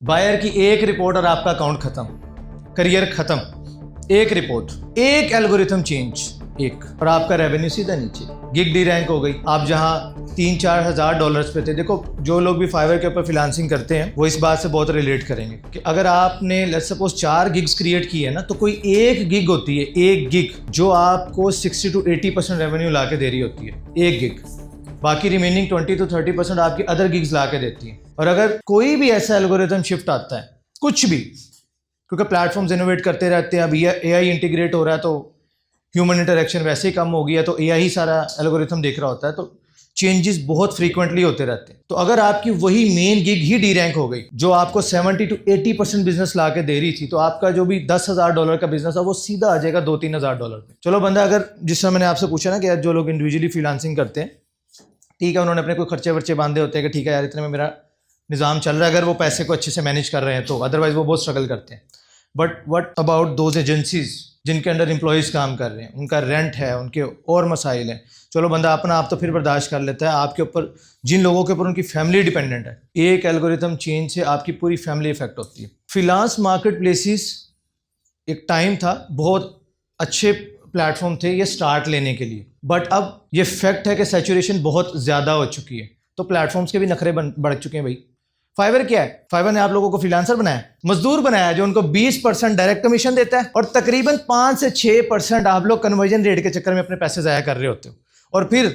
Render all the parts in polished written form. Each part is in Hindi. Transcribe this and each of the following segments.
बायर की एक रिपोर्ट और आपका अकाउंट खत्म, करियर खत्म। एक रिपोर्ट, एक एल्गोरिथम चेंज, एक, और आपका रेवेन्यू सीधा नीचे। गिग डी रैंक हो गई। आप जहां 3-4 हज़ार डॉलर्स पे थे, देखो जो लोग भी फाइवर के ऊपर फ्रीलांसिंग करते हैं वो इस बात से बहुत रिलेट करेंगे कि अगर आपने लेट्स सपोज 4 गिग्स क्रिएट की है ना, तो कोई एक गिग होती है, एक गिग जो आपको 60 to 80% रेवेन्यू ला के दे रही होती है, एक गिग। बाकी रिमेनिंग 20 to 30% आपकी अदर गिग्स ला के देती हैं। और अगर कोई भी ऐसा एल्गोरिथम शिफ्ट आता है, कुछ भी, क्योंकि प्लेटफॉर्म्स इनोवेट करते रहते हैं, अब एआई इंटीग्रेट हो रहा है तो ह्यूमन इंटरेक्शन वैसे ही कम हो गया, तो एआई ही सारा एल्गोरिथम देख रहा होता है, तो चेंजेस बहुत फ्रीक्वेंटली होते रहते हैं। तो अगर आपकी वही मेन गिग ही डी रैंक हो गई जो आपको 70 to 80% बिजनेस ला के दे रही थी, तो आपका जो भी $10,000 का बिजनेस है वो सीधा आ जाएगा $2-3 पे। चलो बंदा, अगर जिस समय मैंने आपसे पूछा ना कि यार जो लोग इंडिविजुअली फ्रीलांसिंग करते हैं, ठीक है, उन्होंने अपने कोई खर्चे वर्चे बांधे होते हैं कि ठीक है यार इतने में मेरा निज़ाम चल रहा है, अगर वो पैसे को अच्छे से मैनेज कर रहे हैं तो, अदरवाइज वो बहुत स्ट्रगल करते हैं। But what about those agencies जिनके अंडर एम्प्लॉयज़ काम कर रहे हैं, उनका रेंट है, उनके और मसाइल हैं। चलो बंदा अपना आप तो फिर बर्दाश्त कर लेता है, आपके ऊपर, जिन लोगों के ऊपर उनकी फैमिली डिपेंडेंट है, एक एल्गोरिथम चेंज से आपकी पूरी फैमिली इफेक्ट होती है। फ्रीलांस मार्केट प्लेसेस एक टाइम था, बहुत अच्छे प्लेटफॉर्म थे ये स्टार्ट लेने के लिए, बट अब ये फैक्ट है कि सैचुरेशन बहुत ज़्यादा हो चुकी है, तो प्लेटफॉर्म्स के भी नखरे बढ़ चुके हैं भाई। फाइवर क्या है? फाइवर ने आप लोगों को फ्रीलांसर बनाया, मजदूर बनाया, जो उनको 20% डायरेक्ट कमीशन देता है और तकरीबन 5 से 6% आप लोग कन्वर्जन रेट के चक्कर में अपने पैसे ज़ाया कर रहे होते हो। और फिर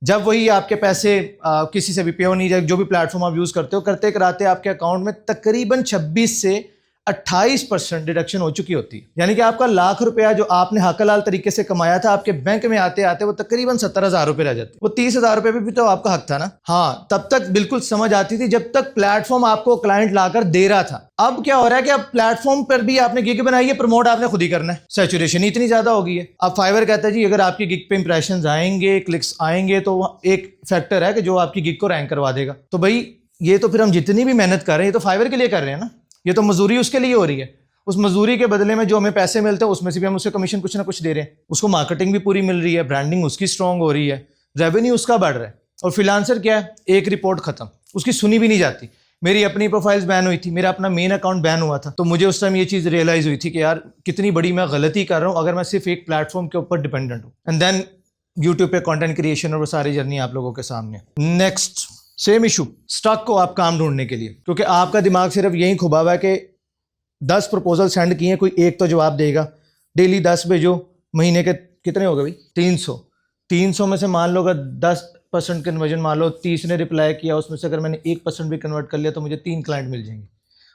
जब वही आपके पैसे किसी से भी पे हो नहीं जाए, जो भी प्लेटफॉर्म आप यूज़ करते हो, करते कराते आपके अकाउंट में तकरीबन 26 से 28% डिडक्शन हो चुकी होती है। यानी कि आपका ₹1,00,000 जो आपने हकलाल तरीके से कमाया था, आपके बैंक में आते आते वो तकरीबन ₹70,000 रह जाते। वो ₹30,000 पे भी तो आपका हक था ना। हाँ, तब तक बिल्कुल समझ आती थी जब तक प्लेटफॉर्म आपको क्लाइंट लाकर दे रहा था। अब क्या हो रहा है कि अब प्लेटफॉर्म पर भी आपने गिग बनाई है, प्रमोट आपने खुद ही करना है, सैचुरेशन इतनी ज्यादा हो गई है। अब फाइवर कहता है जी अगर आपकी गिग पे इंप्रेशन आएंगे, क्लिक्स आएंगे, तो एक फैक्टर है कि जो आपकी गिग को रैंक करवा देगा। तो भाई ये तो फिर हम जितनी भी मेहनत कर रहे हैं, ये तो फाइवर के लिए कर रहे हैं ना, ये तो मजदूरी उसके लिए हो रही है। उस मजदूरी के बदले में जो हमें पैसे मिलते हैं उसमें से भी हम उसे कमीशन कुछ ना कुछ दे रहे हैं, उसको मार्केटिंग भी पूरी मिल रही है, ब्रांडिंग उसकी स्ट्रांग हो रही है, रेवेन्यू उसका बढ़ रहा है। और फ्रीलांसर क्या है? एक रिपोर्ट खत्म, उसकी सुनी भी नहीं जाती। मेरी अपनी प्रोफाइल्स बैन हुई थी, मेरा अपना मेन अकाउंट बैन हुआ था, तो मुझे उस टाइम ये चीज़ रियलाइज हुई थी कि यार कितनी बड़ी मैं गलती कर रहा हूँ अगर मैं सिर्फ एक प्लेटफॉर्म के ऊपर डिपेंडेंट हूँ। एंड देन यूट्यूब पे कंटेंट क्रिएशन और वो सारी जर्नी आप लोगों के सामने। नेक्स्ट सेम इशू, स्टॉक को आप काम ढूंढने के लिए, क्योंकि आपका दिमाग सिर्फ यही खुबा हुआ है कि 10 प्रपोजल सेंड किए, कोई एक तो जवाब देगा, डेली 10 भेजो, महीने के कितने हो गए भाई? 300 में से मान लो अगर 10% कन्वर्जन, मान लो 30 ने रिप्लाई किया, उसमें से अगर मैंने 1% भी कन्वर्ट कर लिया तो मुझे 3 क्लाइंट मिल जाएंगे।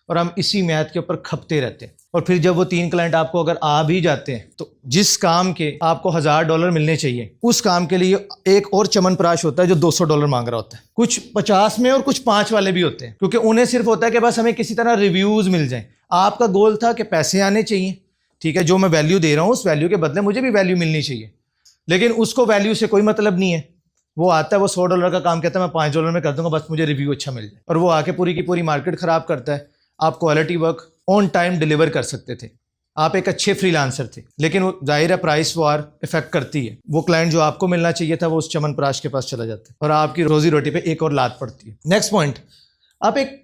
और हम इसी मैथ के ऊपर खपते रहते हैं। और फिर जब वो 3 क्लाइंट आपको अगर आ भी जाते हैं, तो जिस काम के आपको $1,000 मिलने चाहिए, उस काम के लिए एक और चमनप्राश होता है जो $200 मांग रहा होता है। कुछ 50 में और कुछ 5 वाले भी होते हैं, क्योंकि उन्हें सिर्फ होता है कि बस हमें किसी तरह रिव्यूज मिल जाए। आपका गोल था कि पैसे आने चाहिए, ठीक है, जो मैं वैल्यू दे रहा हूँ उस वैल्यू के बदले मुझे भी वैल्यू मिलनी चाहिए, लेकिन उसको वैल्यू से कोई मतलब नहीं है। वो आता है, वो $100 का काम कहता है मैं $5 में कर दूंगा, बस मुझे रिव्यू अच्छा मिल जाए, और वो आके पूरी की पूरी मार्केट खराब करता है। आप quality work on time deliver कर सकते थे, आप एक अच्छे फ्रीलांसर थे, लेकिन वो जाहिर है प्राइस वार इफेक्ट करती है। वो क्लाइंट जो आपको मिलना चाहिए था वो उस चमनप्राश के पास चला जाता है और आपकी रोजी रोटी पे एक और लात पड़ती है। नेक्स्ट पॉइंट, आप एक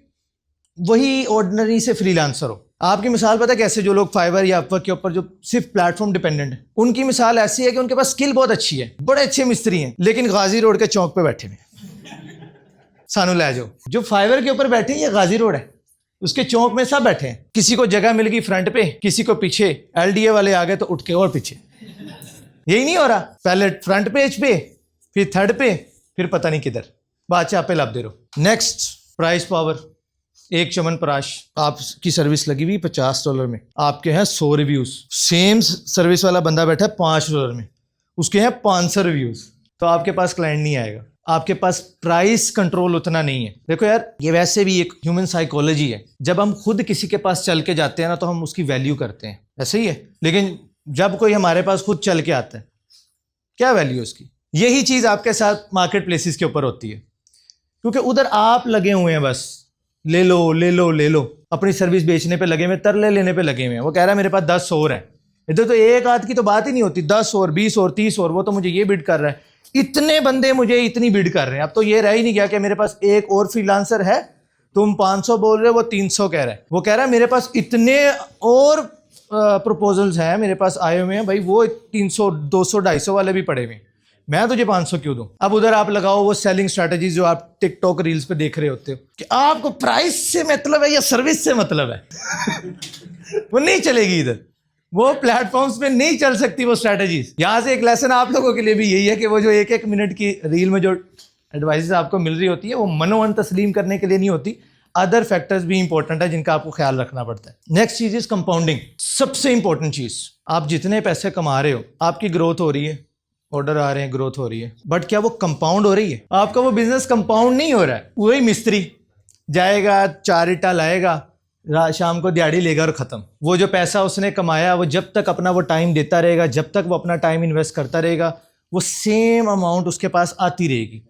वही ऑर्डिनरी से फ्रीलांसर हो। आपकी मिसाल पता है कैसे? जो लोग फाइवर या अपवर्क के ऊपर जो सिर्फ प्लेटफॉर्म डिपेंडेंट है, उनकी मिसाल ऐसी है कि उनके पास स्किल बहुत अच्छी है, बड़े अच्छे मिस्त्री हैं, लेकिन गाजी रोड के चौक पे बैठे हुए, सानू ले जाओ। जो फाइवर के ऊपर बैठे हैं ये गाजी रोड है, उसके चौक में सब बैठे हैं। किसी को जगह मिल गई फ्रंट पे, किसी को पीछे, एलडीए वाले आ गए तो उठ के और पीछे। यही नहीं हो रहा, पहले फ्रंट पेज पे, फिर थर्ड पे, फिर पता नहीं किधर, बादशाह पे लब दे रहो। नेक्स्ट, प्राइस पावर, एक चमनप्राश, आपकी सर्विस लगी हुई $50 में, आपके हैं 100 रिव्यूज। सेम सर्विस वाला बंदा बैठा है $5 में, उसके हैं 500 रिव्यूज, तो आपके पास क्लाइंट नहीं आएगा। आपके पास प्राइस कंट्रोल उतना नहीं है। देखो यार, ये वैसे भी एक ह्यूमन साइकोलॉजी है, जब हम खुद किसी के पास चल के जाते हैं ना तो हम उसकी वैल्यू करते हैं, ऐसे ही है। लेकिन जब कोई हमारे पास खुद चल के आता है, क्या वैल्यू उसकी? यही चीज आपके साथ मार्केट प्लेसेस के ऊपर होती है, क्योंकि उधर आप लगे हुए हैं, बस ले लो ले लो ले लो, अपनी सर्विस बेचने पे लगे हुए, तरले लेने पे लगे हुए हैं। वो कह रहा है मेरे पास 10 और है, इधर तो एक आध की तो बात ही नहीं होती, 10 और 20 और 30 और, वो तो मुझे ये बिड कर रहा है, इतने बंदे मुझे इतनी बिड कर रहे हैं। अब तो ये रह ही नहीं गया कि मेरे पास एक और फ्रीलांसर है तुम 500 बोल रहे हो, वो 300 कह रहा है, वो कह रहा है मेरे पास इतने और प्रपोजल्स हैं, मेरे पास आए हुए हैं भाई, वो 300 200 250 वाले भी पड़े हुए हैं, मैं तुझे 500 क्यों दूं। अब उधर आप लगाओ वो सेलिंग स्ट्रेटजीज जो आप टिकटॉक रील्स पे देख रहे होते हो कि आपको प्राइस से मतलब है या सर्विस से मतलब है वो नहीं चलेगी इधर, वो प्लेटफॉर्म्स पे नहीं चल सकती वो स्ट्रेटजीज। यहां से एक लेसन आप लोगों के लिए भी यही है कि वो जो एक एक मिनट की रील में जो एडवाइस आपको मिल रही होती है वो मनोअन तस्लीम करने के लिए नहीं होती, अदर फैक्टर्स भी इंपॉर्टेंट है जिनका आपको ख्याल रखना पड़ता है। नेक्स्ट चीज इज कंपाउंडिंग, सबसे इंपॉर्टेंट चीज। आप जितने पैसे कमा रहे हो, आपकी ग्रोथ हो रही है, ऑर्डर आ रहे हैं, ग्रोथ हो रही है, बट क्या वो कंपाउंड हो रही है? आपका वो बिजनेस कंपाउंड नहीं हो रहा है। वही मिस्त्री जाएगा, 4 ईंटा लाएगा, शाम को दिहाड़ी लेगा और खत्म। वो जो पैसा उसने कमाया, वो जब तक अपना वो टाइम देता रहेगा, जब तक वो अपना टाइम इन्वेस्ट करता रहेगा, वो सेम अमाउंट उसके पास आती रहेगी।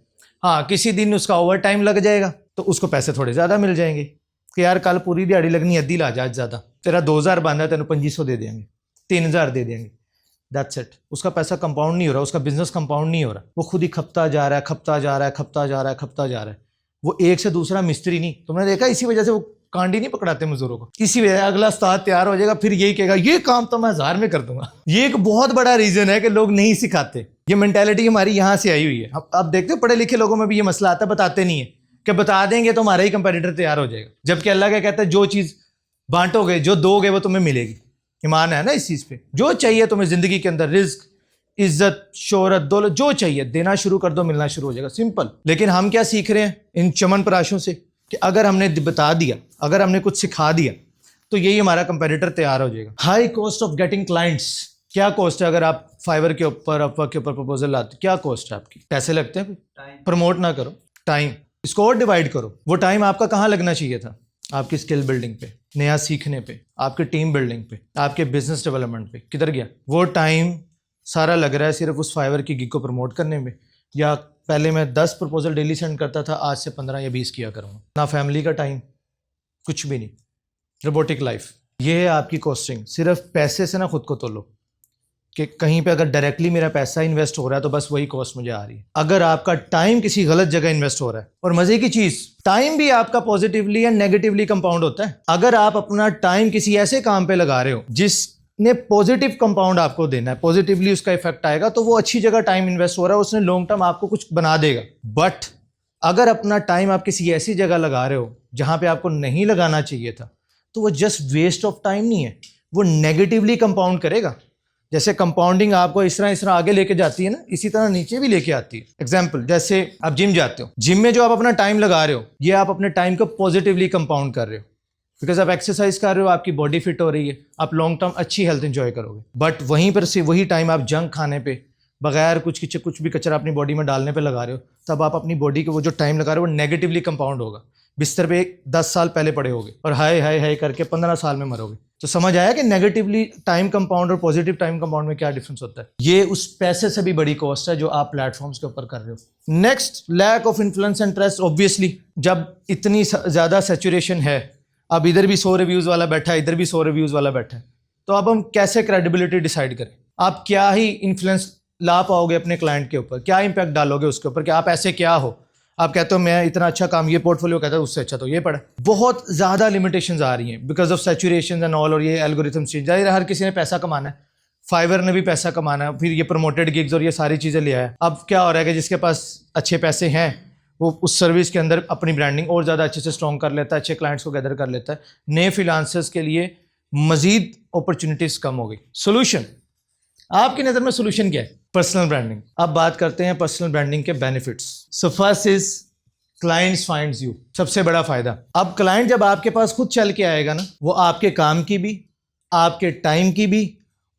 हाँ, किसी दिन उसका ओवर टाइम लग जाएगा तो उसको पैसे थोड़े ज़्यादा मिल जाएंगे कि यार कल पूरी दिहाड़ी लगनी, अद्धी ला जा ज़्यादा, तेरा 2000 बांधा है, तेन 2500 दे देंगे, 3000 दे देंगे, दैट्स इट। उसका पैसा कंपाउंड नहीं हो रहा, उसका बिजनेस कंपाउंड नहीं हो रहा, वो खुद ही खपता जा रहा है, खपता जा रहा है, खपता जा रहा है, खपता जा रहा है। वो एक से दूसरा मिस्त्री नहीं। तुमने देखा, इसी वजह से वो कांडी नहीं पकड़ाते मजदूरों को, इसी वजह अगला उस्ताद तैयार हो जाएगा, फिर यही कहेगा ये काम तो मैं 1000 में कर दूंगा। ये एक बहुत बड़ा रीजन है कि लोग नहीं सिखाते। ये मेंटेलिटी हमारी यहाँ से आई हुई है। अब देखते हो पढ़े लिखे लोगों में भी ये मसला आता है, बताते नहीं है कि बता देंगे तो हमारा ही कंपेटिटर तैयार हो जाएगा, जबकि अल्लाह क्या कहता है, जो चीज बांटोगे, जो दोगे, वो तुम्हें मिलेगी। ईमान है ना इस चीज पे। जो चाहिए तुम्हें जिंदगी के अंदर, रिज्क, इज्जत, शोहरत, दौलत, जो चाहिए देना शुरू कर दो, मिलना शुरू हो जाएगा, सिंपल। लेकिन हम क्या सीख रहे हैं इन चमन प्राशों से कि अगर हमने बता दिया, अगर हमने कुछ सिखा दिया तो यही हमारा कंपेटिटर तैयार हो जाएगा। High cost of getting clients, क्या कॉस्ट है? अगर आप फाइवर के ऊपर, अपवर्क के ऊपर प्रपोजल लाते, क्या कॉस्ट है आपकी? पैसे लगते हैं। प्रमोट ना करो, टाइम, इसको और डिवाइड करो। वो टाइम आपका कहाँ लगना चाहिए था? आपकी स्किल बिल्डिंग पे, नया सीखने पे, आपकी टीम बिल्डिंग पे, आपके बिजनेस डेवलपमेंट पे। किधर गया वो टाइम? सारा लग रहा है सिर्फ उस फाइवर की गिग को प्रमोट करने में, या पहले मैं 10 प्रपोजल डेली सेंड करता था, आज से 15 या 20 किया करूँगा। ना फैमिली का टाइम, कुछ भी नहीं, रोबोटिक लाइफ। ये है आपकी कॉस्टिंग। सिर्फ पैसे से ना खुद को तोलो कि कहीं पे अगर डायरेक्टली मेरा पैसा इन्वेस्ट हो रहा है तो बस वही कॉस्ट मुझे आ रही है। अगर आपका टाइम किसी गलत जगह इन्वेस्ट हो रहा है, और मजे की चीज, टाइम भी आपका पॉजिटिवली या नेगेटिवली कंपाउंड होता है। अगर आप अपना टाइम किसी ऐसे काम पे लगा रहे हो जिसने पॉजिटिव कंपाउंड आपको देना है, पॉजिटिवली उसका इफेक्ट आएगा, तो वो अच्छी जगह टाइम इन्वेस्ट हो रहा है, उसने लॉन्ग टर्म आपको कुछ बना देगा। बट अगर अपना टाइम आप किसी ऐसी जगह लगा रहे हो जहां पे आपको नहीं लगाना चाहिए था, तो वो जस्ट वेस्ट ऑफ टाइम नहीं है, वो नेगेटिवली कंपाउंड करेगा। जैसे कंपाउंडिंग आपको इस तरह आगे लेके जाती है ना, इसी तरह नीचे भी लेके आती है। एग्जाम्पल, जैसे आप जिम जाते हो, जिम में जो आप अपना टाइम लगा रहे हो, ये आप अपने टाइम को पॉजिटिवली कंपाउंड कर रहे हो, बिकॉज आप एक्सरसाइज कर रहे हो, आपकी बॉडी फिट हो रही है, आप लॉन्ग टर्म अच्छी हेल्थ एंजॉय करोगे। बट वहीं पर से वही टाइम आप जंक खाने पे, बगैर कुछ भी कचरा अपनी बॉडी में डालने पे लगा रहे हो, तब आप अपनी बॉडी को वो जो टाइम लगा रहे हो वो नेगेटिवली कंपाउंड होगा। बिस्तर पे 10 साल पहले पड़े होगे और हाय हाय हाय करके 15 साल में मरोगे। तो समझ आया कि नेगेटिवली टाइम कंपाउंड और पॉजिटिव टाइम कंपाउंड में क्या डिफरेंस होता है। ये उस पैसे से भी बड़ी कॉस्ट है जो आप प्लेटफॉर्म्स के ऊपर कर रहे हो। Next, lack of influence and trust. Obviously जब इतनी ज़्यादा सैचुरेशन है, अब इधर भी 100 रिव्यूज़ वाला बैठा है, इधर भी 100 रिव्यूज़ वाला बैठा है, तो अब हम कैसे क्रेडिबिलिटी डिसाइड करें? आप क्या ही इन्फ्लुएंस ला पाओगे अपने क्लाइंट के ऊपर, क्या इंपैक्ट डालोगे उसके ऊपर कि आप ऐसे क्या हो? आप कहते हो मैं इतना अच्छा काम, ये पोर्टफोलियो कहता है उससे अच्छा तो ये पड़ा। बहुत ज़्यादा लिमिटेशंस आ रही हैं because of saturation and all, और ये एल्गोरिथम चेंज। जाहिर है हर किसी ने पैसा कमाना है, फाइवर ने भी पैसा कमाना है, फिर ये प्रमोटेड गिग्स और ये सारी चीज़ें ले आया। अब क्या हो रहा है कि जिसके पास अच्छे पैसे हैं वो उस सर्विस के अंदर अपनी ब्रांडिंग और ज़्यादा अच्छे से स्ट्रॉन्ग कर लेता है, अच्छे क्लाइंट्स को गैदर कर लेता है। नए फ्रीलांसर्स के लिए मजीद अपॉर्चुनिटीज़ कम हो गई। सोल्यूशन, आपकी नज़र में सोल्यूशन क्या है? Personal branding. अब बात करते हैं पर्सनल ब्रांडिंग के benefits. So first is clients finds you, सबसे बड़ा फायदा। अब क्लाइंट जब आपके पास खुद चल के आएगा ना, वो आपके काम की भी, आपके टाइम की भी,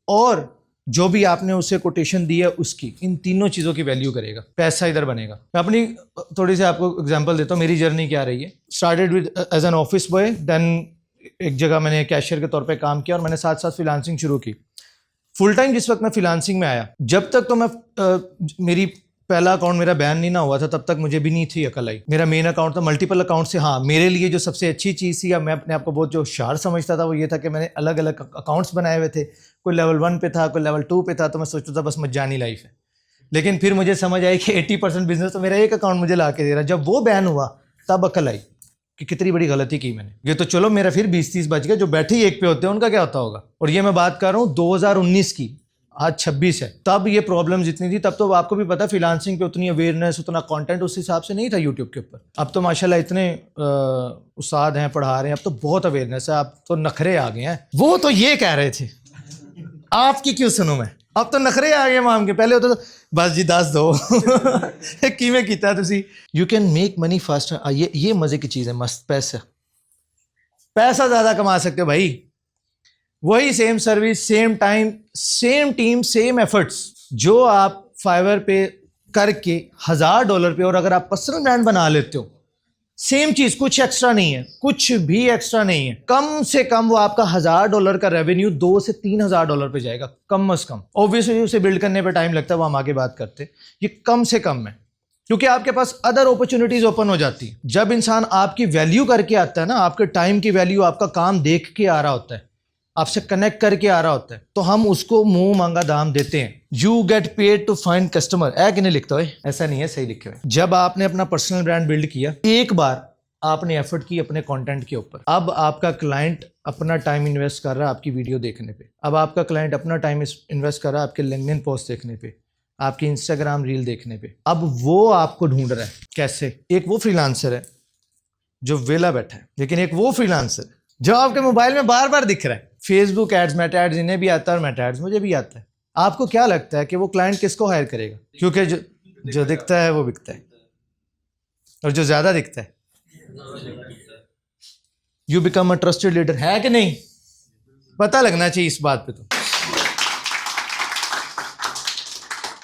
और जो भी आपने उसे कोटेशन दी है उसकी, इन तीनों चीज़ों की वैल्यू करेगा। पैसा इधर बनेगा। मैं अपनी थोड़ी सी आपको एग्जांपल देता हूँ, मेरी जर्नी क्या रही है। Started with as an office boy, then एक जगह मैंने कैशियर के तौर पे काम किया और मैंने साथ साथ फ्रीलांसिंग शुरू की। फुल टाइम जिस वक्त मैं फ्रीलांसिंग में आया, जब तक तो मैं मेरी पहला अकाउंट मेरा बैन नहीं ना हुआ था, तब तक मुझे भी नहीं थी अकल आई। मेरा मेन अकाउंट था, मल्टीपल अकाउंट से। हाँ, मेरे लिए जो सबसे अच्छी चीज़ थी, या मैं अपने आप को बहुत जो होशियार समझता था, वो ये था कि मैंने अलग अलग अकाउंट्स बनाए हुए थे। कोई लेवल 1 पे था, कोई लेवल 2 पे था, तो मैं सोचता था बस मजानी लाइफ है। लेकिन फिर मुझे समझ आई कि 80% बिजनेस तो मेरा एक अकाउंट मुझे ला के दे रहा है। जब वो बैन हुआ तब अकल आई कि कितनी बड़ी गलती की मैंने। ये तो चलो मेरा फिर 20-30 बच गए, जो बैठे ही एक पे होते हैं उनका क्या होता होगा। और ये मैं बात कर रहा हूँ 2019 की, आज 26 है। तब ये प्रॉब्लम जितनी थी, तब तो आपको भी पता फ्रीलांसिंग पे उतनी अवेयरनेस, उतना कंटेंट उस हिसाब से नहीं था यूट्यूब के ऊपर। अब तो माशाल्लाह इतने उस्ताद हैं, पढ़ा रहे हैं, अब तो बहुत अवेयरनेस है, अब तो नखरे आ गए हैं। वो तो ये कह रहे थे, आपकी क्यों सुनूं मैं, अब तो नखरे आ गए माम के। पहले होता तो बस जी दस दो किवें कीता तुसी। You can make money fast. ये मजे की चीज है, मस्त पैसा ज्यादा कमा सकते हो भाई। वही same service, same time, same team, same efforts जो आप फाइवर पे करके $1000 पे, और अगर आप पर्सनल ब्रांड बना लेते हो, सेम चीज, कुछ एक्स्ट्रा नहीं है, कुछ भी एक्स्ट्रा नहीं है। कम से कम वो आपका $1000 का रेवेन्यू $2,000 से $3,000 पे जाएगा, कम से कम। ऑब्वियसली उसे बिल्ड करने पे टाइम लगता है, वो हम आगे बात करते हैं। ये कम से कम है, क्योंकि आपके पास अदर अपॉर्चुनिटीज ओपन हो जाती है। जब इंसान आपकी वैल्यू करके आता है ना, आपके टाइम की वैल्यू, आपका काम देख के आ रहा होता है, आपसे कनेक्ट करके आ रहा होता है, तो हम उसको मुंह मांगा दाम देते हैं। You get paid to find customer, है कि नहीं लिखता है? ऐसा नहीं है, सही लिखे हुए। जब आपने अपना पर्सनल ब्रांड बिल्ड किया, एक बार आपने एफर्ट की अपने कंटेंट के ऊपर, अब आपका क्लाइंट अपना टाइम इन्वेस्ट कर रहा है आपकी वीडियो देखने पे, अब आपका क्लाइंट अपना टाइम इन्वेस्ट कर रहा है आपके लिंक्डइन पोस्ट देखने पे, आपकी इंस्टाग्राम रील देखने पे। अब वो आपको ढूंढ रहा है। कैसे? एक वो फ्रीलांसर है जो वेला बैठा है, लेकिन एक वो फ्रीलांसर है जो आपके मोबाइल में बार बार दिख रहा है। फेसबुक एड्स, मेटा एड्स इन्हें भी आता है और मेटा एड्स मुझे भी आता है। आपको क्या लगता है कि वो क्लाइंट किसको हायर करेगा? क्योंकि जो दिखता है वो बिकता है, और जो ज्यादा दिखता है। You become a trusted leader, है कि नहीं? पता लगना चाहिए इस बात पे तो।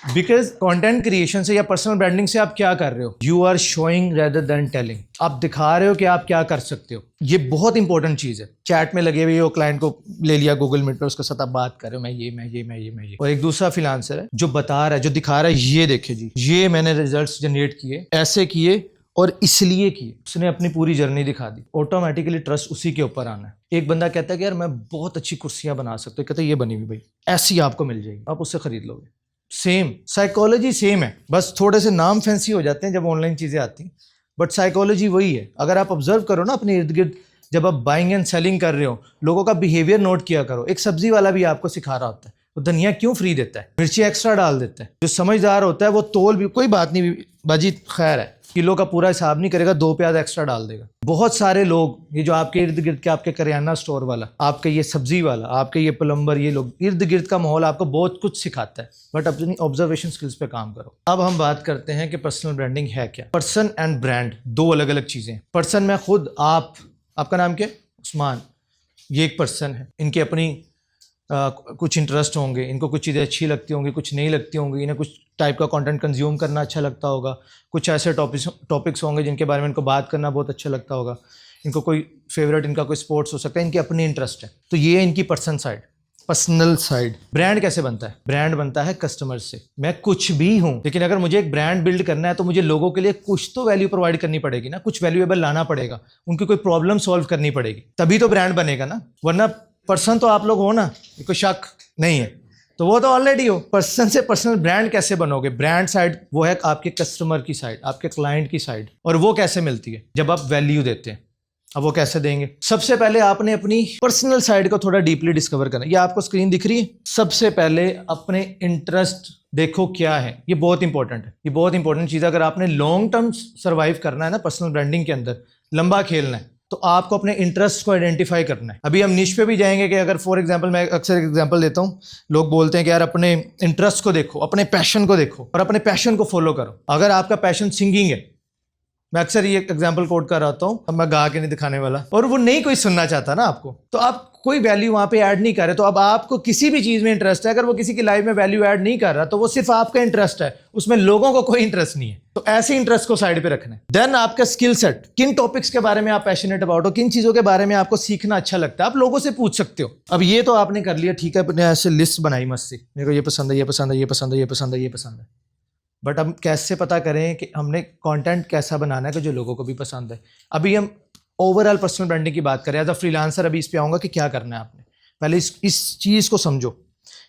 बिकॉज कंटेंट क्रिएशन से या पर्सनल ब्रांडिंग से आप क्या कर रहे हो? You are showing rather than telling. आप दिखा रहे हो कि आप क्या कर सकते हो। ये बहुत इंपॉर्टेंट चीज है। चैट में लगे हुए हो, क्लाइंट को ले लिया गूगल मीट पे, उसके साथ आप बात कर रहे हो, मैं ये। और एक दूसरा फ्रीलांसर है जो बता रहा है, जो दिखा रहा है, ये देखिए जी, ये मैंने रिजल्ट्स जनरेट किए, ऐसे किए और इसलिए किए। उसने अपनी पूरी जर्नी दिखा दी। ऑटोमेटिकली ट्रस्ट उसी के ऊपर आना है। एक बंदा कहता है कि यार मैं बहुत अच्छी कुर्सियां बना सकता हूँ, कहता है ये बनी हुई भाई, ऐसी आपको मिल जाएगी, आप उससे खरीद लोगे। सेम साइकोलॉजी सेम है, बस थोड़े से नाम फैंसी हो जाते हैं जब ऑनलाइन चीजें आती हैं, बट साइकोलॉजी वही है। अगर आप ऑब्जर्व करो ना अपने इर्द गिर्द, जब आप बाइंग एंड सेलिंग कर रहे हो, लोगों का बिहेवियर नोट किया करो। एक सब्जी वाला भी आपको सिखा रहा होता है, वो धनिया क्यों फ्री देता है, मिर्ची एक्स्ट्रा डाल देता है। जो समझदार होता है वो तोल भी, कोई बात नहीं बाजी, खैर है, किलो का पूरा हिसाब नहीं करेगा, 2 प्याज एक्स्ट्रा डाल देगा। बहुत सारे लोग, ये जो आपके इर्द गिर्द के, आपके करियाना स्टोर वाला, आपके ये सब्जी वाला, आपके ये प्लम्बर, ये लोग, इर्द गिर्द का माहौल आपको बहुत कुछ सिखाता है, बट अपनी ऑब्जर्वेशन स्किल्स पे काम करो। अब हम बात करते हैं कि पर्सनल ब्रांडिंग है क्या। पर्सन एंड ब्रांड दो अलग अलग चीजें। पर्सन में खुद आपका नाम क्या? उस्मान। ये एक पर्सन है, इनकी अपनी कुछ इंटरेस्ट होंगे, इनको कुछ चीज़ें अच्छी लगती होंगी, कुछ नहीं लगती होंगी, इन्हें कुछ टाइप का कंटेंट कंज्यूम करना अच्छा लगता होगा, कुछ ऐसे टॉपिक्स होंगे जिनके बारे में इनको बात करना बहुत अच्छा लगता होगा, इनको कोई फेवरेट, इनका कोई स्पोर्ट्स हो सकता है, इनकी अपनी इंटरेस्ट है। तो ये है इनकी पर्सनल साइड। ब्रांड कैसे बनता है? ब्रांड बनता है कस्टमर से। मैं कुछ भी हूं, लेकिन अगर मुझे एक ब्रांड बिल्ड करना है तो मुझे लोगों के लिए कुछ तो वैल्यू प्रोवाइड करनी पड़ेगी ना, कुछ वैल्यूएबल लाना पड़ेगा, उनकी कोई प्रॉब्लम सॉल्व करनी पड़ेगी, तभी तो ब्रांड बनेगा ना। वरना पर्सन तो आप लोग हो ना, कोई शक नहीं है, तो वो तो ऑलरेडी हो। पर्सन से पर्सनल ब्रांड कैसे बनोगे? ब्रांड साइड वो है आपके कस्टमर की साइड, आपके क्लाइंट की साइड। और वो कैसे मिलती है? जब आप वैल्यू देते हैं। अब वो कैसे देंगे? सबसे पहले आपने अपनी पर्सनल साइड को थोड़ा डीपली डिस्कवर करना। ये आपको स्क्रीन दिख रही है? सबसे पहले अपने इंटरेस्ट देखो क्या है। ये बहुत इंपॉर्टेंट है, ये बहुत इंपॉर्टेंट चीज़ है। अगर आपने लॉन्ग टर्म सर्वाइव करना है ना पर्सनल ब्रांडिंग के अंदर, लंबा खेलना है, तो आपको अपने इंटरेस्ट को आइडेंटिफाई करना है। अभी हम निश पे भी जाएंगे कि अगर फॉर एग्जांपल, मैं अक्सर एग्जांपल देता हूँ, लोग बोलते हैं कि यार अपने इंटरेस्ट को देखो, अपने पैशन को देखो और अपने पैशन को फॉलो करो। अगर आपका पैशन सिंगिंग है, मैं अक्सर ये एग्जांपल कोट कर रहा हूँ, अब मैं गा के नहीं दिखाने वाला, और वो नहीं कोई सुनना चाहता ना आपको, तो आप कोई वैल्यू वहां पे ऐड नहीं कर रहे। तो अब आपको किसी भी चीज में इंटरेस्ट है, अगर वो किसी की लाइफ में वैल्यू ऐड नहीं कर रहा, तो वो सिर्फ आपका इंटरेस्ट है, उसमें लोगों को कोई इंटरेस्ट नहीं है। तो ऐसे इंटरेस्ट को साइड पे रखना है। देन आपका स्किल सेट, किन टॉपिक्स के बारे में आप पैशनेट अबाउट हो, किन चीजों के बारे में आपको सीखना अच्छा लगता है, आप लोगों से पूछ सकते हो। अब ये तो आपने कर लिया, ठीक है, अपने ऐसे लिस्ट बनाई मस्त सी, मेरे को ये पसंद है, ये पसंद है, ये पसंद है, ये पसंद है, ये पसंद है। बट हम कैसे पता करें कि हमने कंटेंट कैसा बनाना है कि जो लोगों को भी पसंद है? अभी हम ओवरऑल पर्सनल ब्रांडिंग की बात करें, एज अ फ्रीलांसर अभी इस पे आऊँगा कि क्या करना है आपने। पहले इस चीज़ को समझो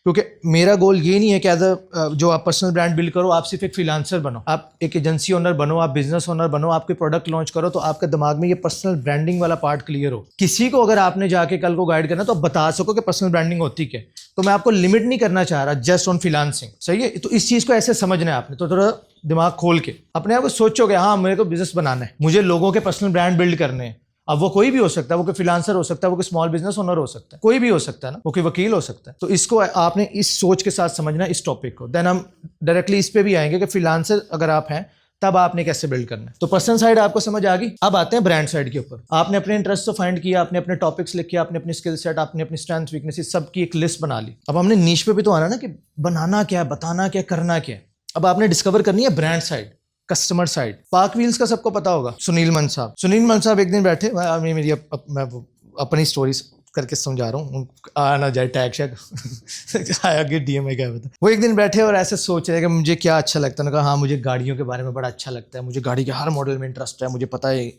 क्योंकि मेरा गोल ये नहीं है कि एज अ जो आप पर्सनल ब्रांड बिल्ड करो आप सिर्फ एक फ्रीलांसर बनो, आप एक एजेंसी ओनर बनो, आप बिजनेस ओनर बनो, आप कोई प्रोडक्ट लॉन्च करो तो आपके दिमाग में ये पर्सनल ब्रांडिंग वाला पार्ट क्लियर हो। किसी को अगर आपने जाके कल को गाइड करना तो आप बता सको कि पर्सनल ब्रांडिंग होती क्या है। तो मैं आपको लिमिट नहीं करना चाह रहा जस्ट ऑन फ्रीलांसिंग, सही है। तो इस चीज़ को ऐसे समझना है आपने, तो थोड़ा दिमाग खोल के अपने आप को सोचोगे हाँ मेरे को बिजनेस बनाना है, मुझे लोगों के पर्सनल ब्रांड बिल्ड करने हैं। अब वो कोई भी हो सकता है, वो कोई फ्रीलांसर हो सकता है, वो कोई स्मॉल बिजनेस ओनर हो सकता है, कोई भी हो सकता है ना, वो कोई वकील हो सकता है। तो इसको आपने इस सोच के साथ समझना इस टॉपिक को। देन हम डायरेक्टली इस पे भी आएंगे कि फ्रीलांसर अगर आप हैं तब आपने कैसे बिल्ड करना है। तो पर्सनल साइड आपको समझ आ गई। अब आते हैं ब्रांड साइड के ऊपर। आपने अपने इंटरेस्ट को फाइंड किया, आपने अपने टॉपिक्स लिखे, आपने अपनी स्किल सेट, आपने अपनी स्ट्रेंथ वीकनेसेस सबकी एक लिस्ट बना ली। अब हमने नीश पे भी तो आना ना कि बनाना क्या है, बताना क्या, करना क्या है। अब आपने डिस्कवर करनी है brand side, customer side. Park wheels का सबको पता होगा, सुनील मन साहब एक दिन बैठे, मेरी मैं अपनी स्टोरी करके समझा रहा हूँ, आ ना जाए टैग शैग आया कि डीएम है क्या बता। वो एक दिन बैठे और ऐसे सोच रहे कि मुझे क्या अच्छा लगता है। उन्होंने कहा हाँ मुझे गाड़ियों के बारे में बड़ा अच्छा लगता है, मुझे गाड़ी के हर मॉडल में इंटरेस्ट है, मुझे पता है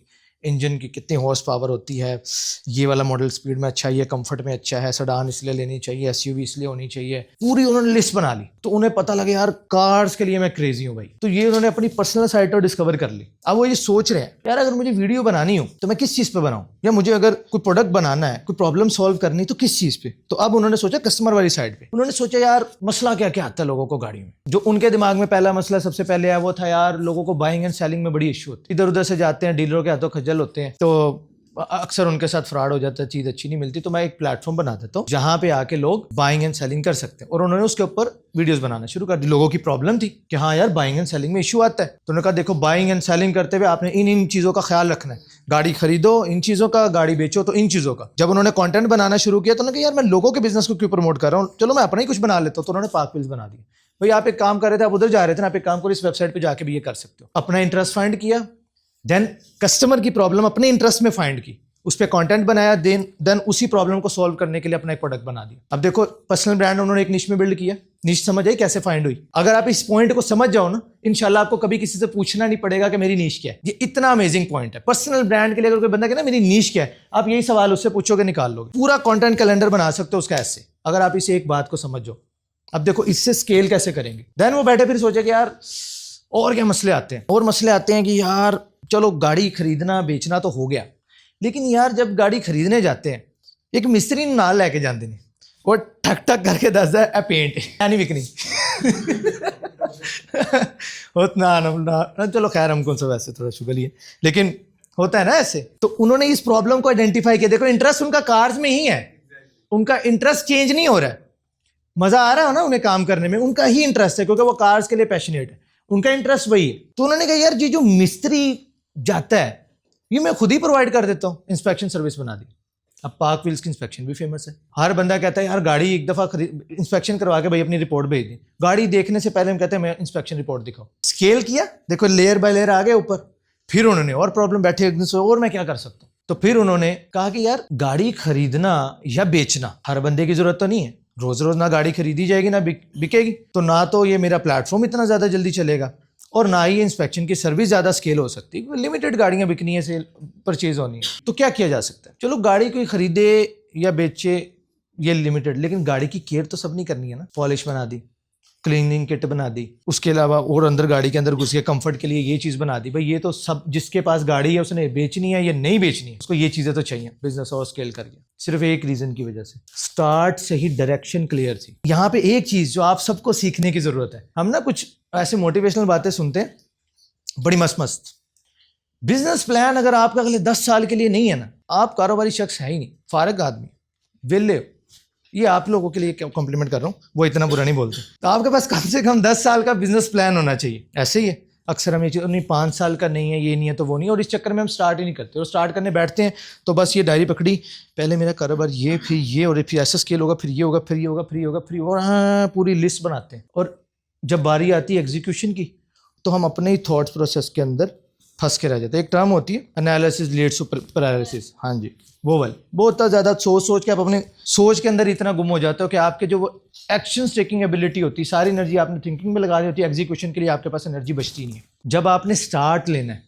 इंजन की कितनी हॉर्स पावर होती है, ये वाला मॉडल स्पीड में अच्छा है, ये कंफर्ट में अच्छा है, सेडान इसलिए लेनी चाहिए, एसयूवी इसलिए होनी चाहिए। पूरी उन्होंने लिस्ट बना ली। तो उन्हें पता लगे यार कार्स के लिए मैं क्रेजी हूँ भाई। तो ये उन्होंने अपनी पर्सनल साइट पर डिस्कवर कर ली। अब वो ये सोच रहे हैं यार अगर मुझे वीडियो बनानी हो तो मैं किस चीज़ पे बनाऊँ, या मुझे अगर कोई प्रोडक्ट बनाना है, कोई प्रॉब्लम सॉल्व करनी तो किस चीज़ पे। तो अब उन्होंने सोचा कस्टमर वाली साइड पे। उन्होंने सोचा यार मसला क्या क्या आता है लोगों को गाड़ी में। जो उनके दिमाग में पहला मसला सबसे पहले आया वो था यार लोगों को बाइंग एंड सेलिंग में बड़ी इशू होती है। इधर उधर से जाते हैं, डीलरों के हाथों खज्जल होते हैं, तो अक्सर उनके साथ फ्रॉड हो जाता है, चीज़ अच्छी नहीं मिलती। तो मैं एक प्लेटफॉर्म बना देता हूँ जहाँ पे आके लोग बाइंग एंड सेलिंग कर सकते हैं। और उन्होंने उसके ऊपर वीडियोस बनाना शुरू कर दी। लोगों की प्रॉब्लम थी कि हाँ यार बाइंग एंड सेलिंग में इशू आता है। तो उन्होंने कहा देखो बाइंग एंड सेलिंग करते हुए आपने इन चीज़ों का ख्याल रखना है, गाड़ी खरीदो इन चीज़ों का, गाड़ी बेचो तो इन चीज़ों का। जब उन्होंने कंटेंट बनाना शुरू किया तो उन्होंने कहा यार मैं लोगों के बिजनेस को क्यों प्रमोट कर रहा हूँ, चलो मैं अपना ही कुछ बना लेता हूँ। तो उन्होंने पार्क व्हील्स बना दिया। भाई आप एक काम कर रहे थे, आप उधर जा रहे थे ना, आप एक काम करो इस वेबसाइट पे जाके भी ये कर सकते हो। अपना इंटरेस्ट फाइंड किया, देन कस्टमर की प्रॉब्लम अपने इंटरेस्ट में फाइंड की, उस पर कंटेंट बनाया, देन उसी प्रॉब्लम को सॉल्व करने के लिए अपना एक प्रोडक्ट बना दिया। अब देखो पर्सनल ब्रांड उन्होंने एक निश में बिल्ड किया। निश समझ आई कैसे फाइंड हुई। अगर आप इस पॉइंट को समझ जाओ ना, इंशाल्लाह आपको कभी किसी से पूछना नहीं पड़ेगा कि मेरी निश क्या है। ये इतना अमेजिंग पॉइंट है पर्सनल ब्रांड के लिए। अगर कोई बंदा कहना मेरी निश क्या है, आप यही सवाल उससे पूछोगे, निकाल लोगे। पूरा कंटेंट कैलेंडर बना सकते हो उसका ऐसे, अगर आप इसे एक बात को समझ जाओ। अब देखो इससे स्केल कैसे करेंगे। देन वो बैठे फिर सोचे कि यार और क्या मसले आते हैं। और मसले आते हैं कि यार चलो गाड़ी खरीदना बेचना तो हो गया, लेकिन यार जब गाड़ी खरीदने जाते हैं एक मिस्त्री नाल लेके जाते नहीं, वो ठक ठक करके दसदा है पेंट नहीं बिकनी उतना ना, चलो खैर हम कौन सा वैसे थोड़ा शुगर ही है, लेकिन होता है ना ऐसे। तो उन्होंने इस प्रॉब्लम को आइडेंटिफाई किया। देखो इंटरेस्ट उनका कार्स में ही है, उनका इंटरेस्ट चेंज नहीं हो रहा है। मजा आ रहा है ना उन्हें काम करने में, उनका ही इंटरेस्ट है क्योंकि वो कार्स के लिए पैशनेट है, उनका इंटरेस्ट वही है। तो उन्होंने कहा यार जी जो मिस्त्री जाता है ये मैं खुद ही प्रोवाइड कर देता हूँ, इंस्पेक्शन सर्विस बना दी। अब पार्क व्हील्स की इंस्पेक्शन भी फेमस है। हर बंदा कहता है यार गाड़ी एक दफा इंस्पेक्शन करवा के भाई अपनी रिपोर्ट भेज दी। गाड़ी देखने से पहले हम कहते हैं मैं इंस्पेक्शन रिपोर्ट दिखाओ। स्केल किया, देखो लेयर बाय लेयर आ गए ऊपर। फिर उन्होंने और प्रॉब्लम बैठे एक दिन से, और मैं क्या कर सकता हूँ। तो फिर उन्होंने कहा कि यार गाड़ी खरीदना या बेचना हर बंदे की जरूरत तो नहीं है। रोज रोज ना गाड़ी खरीदी जाएगी ना बिकेगी, तो ना तो ये मेरा प्लेटफॉर्म इतना ज्यादा जल्दी चलेगा और ना ही इंस्पेक्शन की सर्विस ज़्यादा स्केल हो सकती है। लिमिटेड गाड़ियाँ बिकनी है, सेल परचेज होनी है। तो क्या किया जा सकता है। चलो गाड़ी कोई खरीदे या बेचे ये लिमिटेड, लेकिन गाड़ी की केयर तो सब नहीं करनी है ना। पॉलिश बना दी, क्लीनिंग किट बना दी, उसके अलावा और अंदर गाड़ी के अंदर घुस के कंफर्ट के लिए ये चीज़ बना दी। भाई ये तो सब जिसके पास गाड़ी है उसने बेचनी है या नहीं बेचनी है, उसको ये चीज़ें तो चाहिए बिजनेस और स्केल करके। सिर्फ एक रीज़न की वजह से, स्टार्ट से ही डायरेक्शन क्लियर थी। यहाँ पे एक चीज़ जो आप सबको सीखने की ज़रूरत है। हम ना कुछ ऐसे मोटिवेशनल बातें सुनते हैं बड़ी मस्त मस्त। बिजनेस प्लान अगर आपका अगले 10 साल के लिए नहीं है ना, आप कारोबारी शख्स है ही नहीं, फारग आदमी, विले। ये आप लोगों के लिए कॉम्प्लीमेंट कर रहा हूँ, वो इतना बुरा नहीं बोलते। तो आपके पास कम से कम 10 साल का बिजनेस प्लान होना चाहिए। ऐसे ही है अक्सर हम ये चीज़, नहीं 5 साल का नहीं है, ये नहीं है तो वो नहीं, और इस चक्कर में हम स्टार्ट ही नहीं करते। और स्टार्ट करने बैठते हैं तो बस ये डायरी पकड़ी, पहले मेरा कारोबार ये, फिर ये, और फिर ऐसा स्केल होगा, फिर ये होगा, फिर ये होगा, फिर ये होगा, फिर और हाँ पूरी लिस्ट बनाते हैं। और जब बारी आती है एग्जीक्यूशन की तो हम अपने ही थॉट्स प्रोसेस के अंदर फंस के रह जाते हैं। एक टर्म होती है एनालिसिस लीड्स टू पैरालिसिस, हाँ जी वो वाली। बहुत ज़्यादा सोच के आप अपने सोच के अंदर इतना गुम हो जाते हो कि आपके जो वो एक्शन टेकिंग एबिलिटी होती है, सारी एनर्जी आपने थिंकिंग में लगा दी होती है, एग्जीक्यूशन के लिए आपके पास एनर्जी बचती नहीं है। जब आपने स्टार्ट लेना है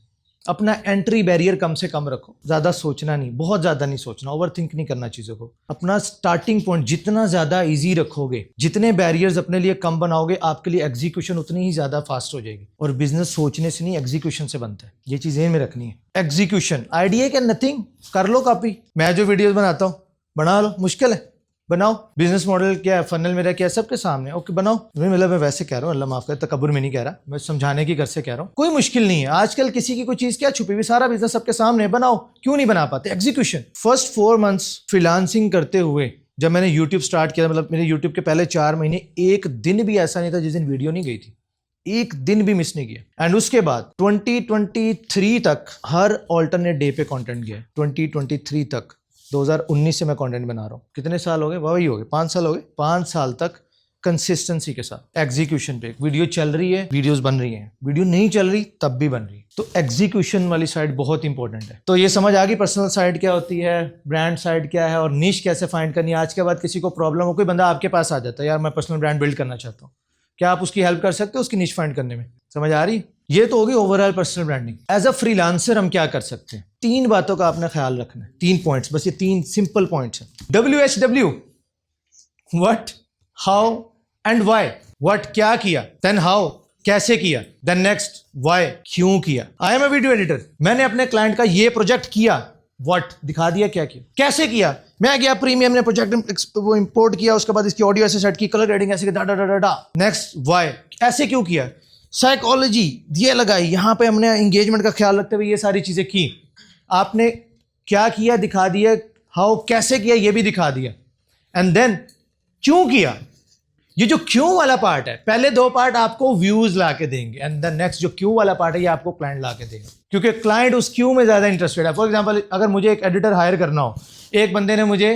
अपना एंट्री बैरियर कम से कम रखो, ज़्यादा सोचना नहीं, बहुत ज़्यादा नहीं सोचना, ओवर थिंक नहीं करना चीज़ों को। अपना स्टार्टिंग पॉइंट जितना ज़्यादा इजी रखोगे, जितने बैरियर्स अपने लिए कम बनाओगे, आपके लिए एग्जीक्यूशन उतनी ही ज़्यादा फास्ट हो जाएगी। और बिजनेस सोचने से नहीं, एग्जीक्यूशन से बनता है, ये चीज़ें में रखनी है। एग्जीक्यूशन, आइडिया क्या, नथिंग, कर लो कॉपी। मैं जो वीडियोज़ बनाता हूँ बना लो, मुश्किल है, बनाओ। बिजनेस मॉडल क्या है, फनल मेरा क्या है, सबके सामने, ओके बनाओ। मतलब मैं वैसे कह रहा हूँ, अल्लाह माफ करे, तकब्बुर में नहीं कह रहा, मैं समझाने की घर से कह रहा हूँ। कोई मुश्किल नहीं है, आजकल किसी की कोई चीज़ क्या छुपी हुई, सारा बिजनेस सबके सामने, बनाओ। क्यों नहीं बना पाते? एग्जीक्यूशन। फर्स्ट 4 months फ्रीलांसिंग करते हुए जब मैंने यूट्यूब स्टार्ट किया, मतलब मेरे यूट्यूब के पहले 4 महीने एक दिन भी ऐसा नहीं था जिस दिन वीडियो नहीं गई थी, एक दिन भी मिस नहीं किया। एंड उसके बाद 2023 तक हर ऑल्टरनेट डे पे कंटेंट गया। 2023 तक, 2019 से मैं कंटेंट बना रहा हूँ। कितने साल हो गए? वही हो गए, 5 साल हो गए। 5 साल तक कंसिस्टेंसी के साथ एग्जीक्यूशन पे। वीडियो चल रही है, वीडियोस बन रही हैं, वीडियो नहीं चल रही तब भी बन रही है। तो एग्जीक्यूशन वाली साइड बहुत इंपॉर्टेंट है। तो ये समझ आ गई पर्सनल साइड क्या होती है, ब्रांड साइड क्या है, और निश कैसे फाइंड करनी है। आज के बाद किसी को प्रॉब्लम हो, कोई बंदा आपके पास आ जाता है, यार मैं पर्सनल ब्रांड बिल्ड करना चाहता हूँ, क्या आप उसकी हेल्प कर सकते हो उसकी निश फाइंड करने में? समझ आ रही? ये तो होगी overall personal branding. As a freelancer हम क्या कर सकते हैं? 3 बातों का आपने ख्याल रखना है, 3 पॉइंट्स, बस ये 3 सिंपल पॉइंट्स हैं। WHW, what, how and why. What, क्या किया, देन हाउ, कैसे किया, देन नेक्स्ट व्हाई, क्यों किया। I am a video editor, मैंने अपने क्लाइंट का ये प्रोजेक्ट किया, व्हाट, दिखा दिया, क्या किया, कैसे किया, मैं गया प्रीमियम ने प्रोजेक्ट वो इंपोर्ट किया, उसके बाद इसकी ऑडियो ऐसे सेट की, कलर ग्रेडिंग ऐसे डा डा डा डा। नेक्स्ट व्हाई, ऐसे क्यों किया, साइकोलॉजी ये लगाई, यहाँ पे हमने एंगेजमेंट का ख्याल रखते हुए ये सारी चीजें की। आपने क्या किया दिखा दिया, हाउ कैसे किया ये भी दिखा दिया, एंड देन क्यों किया। ये जो क्यों वाला पार्ट है, पहले 2 पार्ट आपको व्यूज ला के देंगे, एंड द नेक्स्ट जो क्यों वाला पार्ट है ये आपको क्लाइंट ला के देगा, क्योंकि क्लाइंट उस क्यों में ज्यादा इंटरेस्टेड है। फॉर एग्जांपल, अगर मुझे एक एडिटर हायर करना हो, एक बंदे ने मुझे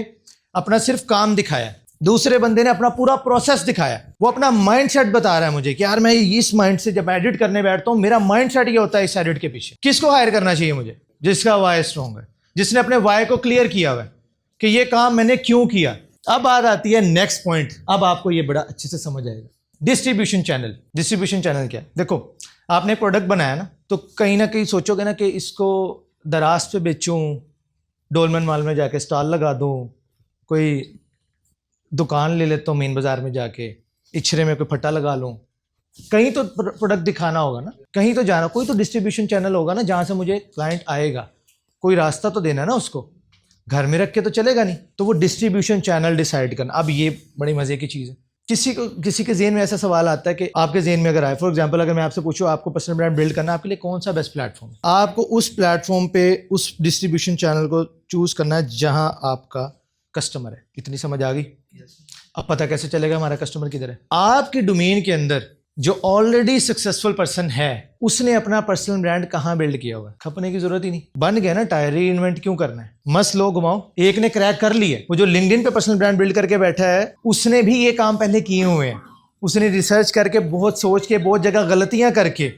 अपना सिर्फ काम दिखाया, दूसरे बंदे ने अपना पूरा प्रोसेस दिखाया, वो अपना माइंडसेट बता रहा है मुझे कि यार मैं इस माइंड से जब एडिट करने बैठता हूं, मेरा माइंडसेट ये होता है इस एडिट के पीछे। किसको हायर करना चाहिए मुझे? जिसका वाई स्ट्रॉन्ग है, जिसने अपने वाई को क्लियर किया हुआ है कि ये काम मैंने क्यों किया। अब बात आती है नेक्स्ट पॉइंट, अब आपको ये बड़ा अच्छे से समझ आएगा। Distribution channel. डिस्ट्रीब्यूशन चैनल क्या है? देखो, आपने प्रोडक्ट बनाया ना, तो कहीं ना कहीं सोचोगे ना कि इसको दराज पे बेचूं, डोलमन मॉल में जाके स्टॉल लगा दूं, कोई दुकान ले लेता हूँ मेन बाजार में जाके, इचरे में कोई फट्टा लगा लूँ। कहीं तो प्रोडक्ट दिखाना होगा ना, कहीं तो जाना, कोई तो डिस्ट्रीब्यूशन चैनल होगा ना जहाँ से मुझे क्लाइंट आएगा, कोई रास्ता तो देना ना उसको, घर में रख के तो चलेगा नहीं। तो वो डिस्ट्रीब्यूशन चैनल डिसाइड करना। अब ये बड़ी मजे की चीज़ है। किसी के जेहन में ऐसा सवाल आता है कि आपके जेहन में अगर आए, फॉर एग्जांपल अगर मैं आपसे पूछूं आपको पर्सनल ब्रांड बिल्ड करना है, आपके लिए कौन सा बेस्ट प्लेटफॉर्म है? आपको उस प्लेटफॉर्म पे उस डिस्ट्रीब्यूशन चैनल को चूज करना है जहां आपका कस्टमर है। इतनी समझ आ गई? अब पता कैसे चलेगा हमारा कस्टमर किधर है? आपके डोमेन के अंदर जो ऑलरेडी सक्सेसफुल पर्सन है, उसने अपना पर्सनल ब्रांड कहाँ बिल्ड किया हुआ है? खपने की जरूरत ही नहीं, बन गया ना टायर, री इन्वेंट क्यों करना है? मस्त लो घुमाओ। एक ने क्रैक कर लिया, वो जो लिंक्डइन पे पर्सनल ब्रांड बिल्ड करके बैठा है, उसने भी ये काम पहले किए हुए हैं। उसने रिसर्च करके, बहुत सोच के, बहुत जगह गलतियां करके,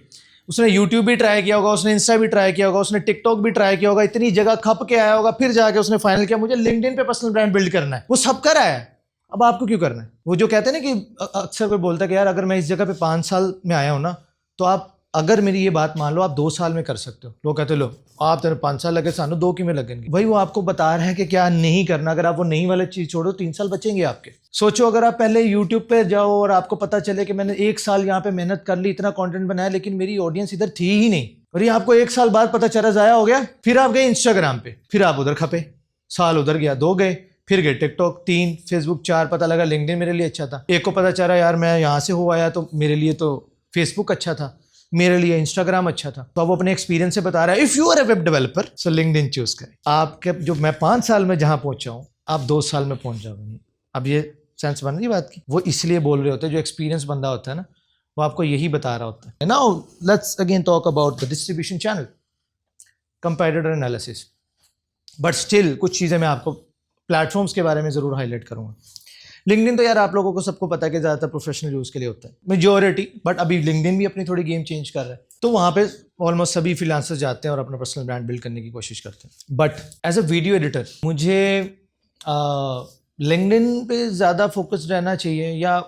उसने यूट्यूब भी ट्राई किया होगा, उसने इंस्टा भी ट्राई किया होगा, उसने टिकटॉक भी ट्राई किया होगा, इतनी जगह खप के आया होगा, फिर जाके उसने फाइनल किया मुझे लिंक्डइन पे पर्सनल ब्रांड बिल्ड करना है। वो सब कर रहा है, अब आपको क्यों करना है? वो जो कहते हैं ना कि अक्सर कोई बोलता है कि यार अगर मैं इस जगह पे 5 साल में आया हूं ना, तो आप अगर मेरी ये बात मान लो आप 2 साल में कर सकते हो। लोग कहते लो आप तेरे 5 साल लगे, सानू 2 की में लगेंगे। भाई वो आपको बता रहे हैं कि क्या नहीं करना। अगर आप वो नहीं वाली चीज छोड़ो, 3 साल बचेंगे आपके। सोचो अगर आप पहले यूट्यूब पे जाओ और आपको पता चले कि मैंने 1 साल यहाँ पे मेहनत कर ली, इतना कंटेंट बनाया, लेकिन मेरी ऑडियंस इधर थी ही नहीं, और ये आपको 1 साल बाद पता चला जाया हो गया। फिर आप गए इंस्टाग्राम पे, फिर आप उधर खपे, साल उधर गया, 2 गए, फिर गए टिकटॉक, 3 फेसबुक, 4 पता लगा लिंक्डइन मेरे लिए अच्छा था। एक को पता चला यार मैं यहाँ से हो आया तो मेरे लिए तो फेसबुक अच्छा था, मेरे लिए इंस्टाग्राम अच्छा था। तो अब वो अपने एक्सपीरियंस से बता रहा है if you are a web developer so LinkedIn choose करें। आपके जो मैं 5 साल में जहां पहुंचा हूं, आप 2 साल में पहुंच जाओगे। अब ये सेंस बन रही बात की? वो इसलिए बोल रहे होते हैं, जो एक्सपीरियंस बंदा होता है ना, वो आपको यही बता रहा होता है। Now let's again talk about the distribution channel, comparator analysis. But still कुछ चीजें मैं आपको प्लेटफॉर्म्स के बारे में जरूर हाईलाइट करूंगा। लिंक्डइन तो यार आप लोगों को सबको पता है कि ज़्यादातर प्रोफेशनल यूज़ के लिए होता है, मेजॉरिटी। बट अभी लिंक्डइन भी अपनी थोड़ी गेम चेंज कर रहा है, तो वहाँ पे ऑलमोस्ट सभी फ्रीलांसर्स जाते हैं और अपना पर्सनल ब्रांड बिल्ड करने की कोशिश करते हैं। But as a video editor मुझे लिंक्डइन पे ज़्यादा फोकस्ड रहना चाहिए, या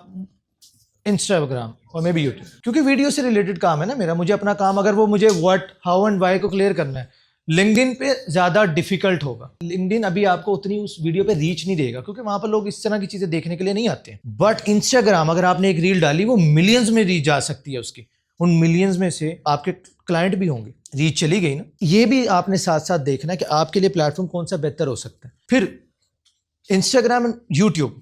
इंस्टाग्राम और मे बी यूट्यूब, क्योंकि वीडियो से रिलेटेड काम है ना मेरा, मुझे अपना काम अगर वो मुझे व्हाट हाउ एंड वाई को क्लियर करना है, लिंक्डइन पे ज़्यादा डिफिकल्ट होगा। लिंक्डइन अभी आपको उतनी उस वीडियो पे रीच नहीं देगा क्योंकि वहां पर लोग इस तरह की चीज़ें देखने के लिए नहीं आते हैं। बट इंस्टाग्राम अगर आपने एक रील डाली वो मिलियंस में रीच जा सकती है उसकी, उन मिलियंस में से आपके क्लाइंट भी होंगे, रीच चली गई ना। ये भी आपने साथ साथ देखना है कि आपके लिए प्लेटफॉर्म कौन सा बेहतर हो सकता है। फिर इंस्टाग्राम, यूट्यूब,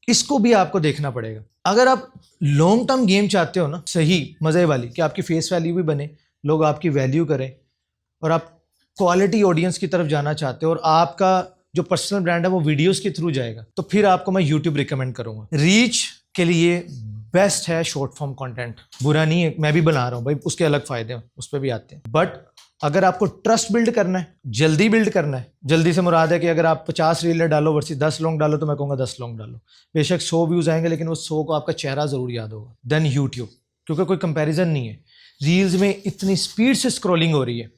इसको भी आपको देखना पड़ेगा। अगर आप लॉन्ग टर्म गेम चाहते हो ना, सही मज़े वाली, कि आपकी फेस वैल्यू भी बने, लोग आपकी वैल्यू करें और आप क्वालिटी ऑडियंस की तरफ जाना चाहते हो और आपका जो पर्सनल ब्रांड है वो वीडियोस के थ्रू जाएगा, तो फिर आपको मैं यूट्यूब रिकमेंड करूंगा। रीच के लिए बेस्ट है शॉर्ट फॉर्म कंटेंट, बुरा नहीं है, मैं भी बना रहा हूँ भाई, उसके अलग फायदे हैं, उस पर भी आते हैं। बट अगर आपको ट्रस्ट बिल्ड करना है, जल्दी बिल्ड करना है, जल्दी से मुराद है कि अगर आप 50 रीलें डालो वर्सेस 10 लॉन्ग डालो, तो मैं कहूँगा 10 लॉन्ग डालो। बेशक 100 व्यूज आएंगे लेकिन वो 100 को आपका चेहरा जरूर याद होगा। देन यूट्यूब, क्योंकि कोई कंपैरिजन नहीं है। रील्स में इतनी स्पीड से स्क्रॉलिंग हो रही है,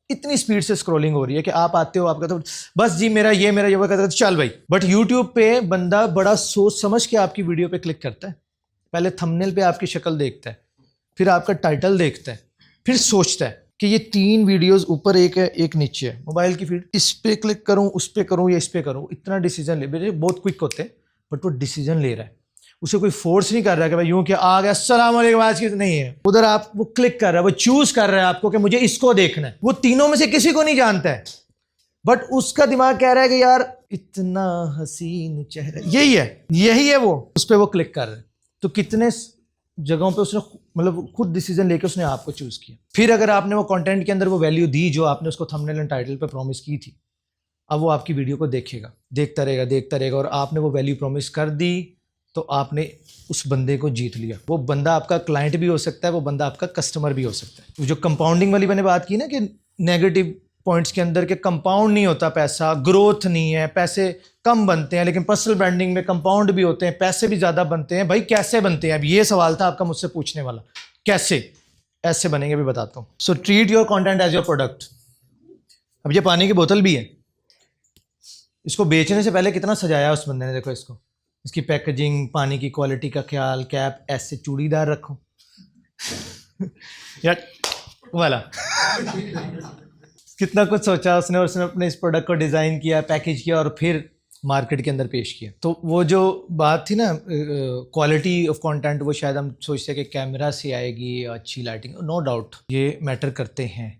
इतनी स्पीड से स्क्रॉलिंग हो रही है कि आप आते हो, आपका तो बस जी मेरा ये वो कहते चल भाई। बट यूट्यूब पे बंदा बड़ा सोच समझ के आपकी वीडियो पे क्लिक करता है। पहले थंबनेल पे आपकी शक्ल देखता है, फिर आपका टाइटल देखता है, फिर सोचता है कि ये 3 वीडियोस ऊपर एक है एक नीचे है, मोबाइल की फीड, इस पे क्लिक करूं, उस पे करूं या इस पे करूं। इतना डिसीजन ले, मेरे बहुत क्विक होते हैं बट वो डिसीजन ले रहा है, उसे कोई फोर्स नहीं कर रहा है कि भाई यूं क्या आ गया अस्सलाम वालेकुम आज की, नहीं है। उधर आप वो क्लिक कर रहा है, वो चूज कर रहा है आपको कि मुझे इसको देखना है। वो तीनों में से किसी को नहीं जानता है बट उसका दिमाग कह रहा है कि यार इतना हसीन चेहरा, यही है वो, उस पर वो क्लिक कर रहा है। तो कितने जगहों पे उसने मतलब खुद डिसीजन लेके उसने आपको चूज किया। फिर अगर आपने वो कंटेंट के अंदर वो वैल्यू दी जो आपने उसको थंबनेल एंड टाइटल पे प्रॉमिस की थी, अब वो आपकी वीडियो को देखेगा, देखता रहेगा और आपने वो वैल्यू प्रॉमिस कर दी तो आपने उस बंदे को जीत लिया। वो बंदा आपका क्लाइंट भी हो सकता है, वो बंदा आपका कस्टमर भी हो सकता है। जो कंपाउंडिंग वाली मैंने बात की ना कि नेगेटिव पॉइंट्स के अंदर के कंपाउंड नहीं होता पैसा, ग्रोथ नहीं है, पैसे कम बनते हैं, लेकिन पर्सनल ब्रांडिंग में कंपाउंड भी होते हैं, पैसे भी ज़्यादा बनते हैं। भाई कैसे बनते हैं? अब ये सवाल था आपका मुझसे पूछने वाला, कैसे ऐसे बनेंगे भी बताता हूँ। So treat your content as your product. अब ये पानी की बोतल भी है, इसको बेचने से पहले कितना सजाया उस बंदे ने, देखो इसको, इसकी पैकेजिंग, पानी की क्वालिटी का ख्याल, कैप ऐसे चूड़ीदार रखो यार वाला कितना कुछ सोचा उसने, और उसने अपने इस प्रोडक्ट को डिज़ाइन किया, पैकेज किया और फिर मार्केट के अंदर पेश किया। तो वो जो बात थी ना क्वालिटी ऑफ कंटेंट, वो शायद हम सोचते हैं कि कैमरा से आएगी, अच्छी लाइटिंग, नो डाउट ये मैटर करते हैं,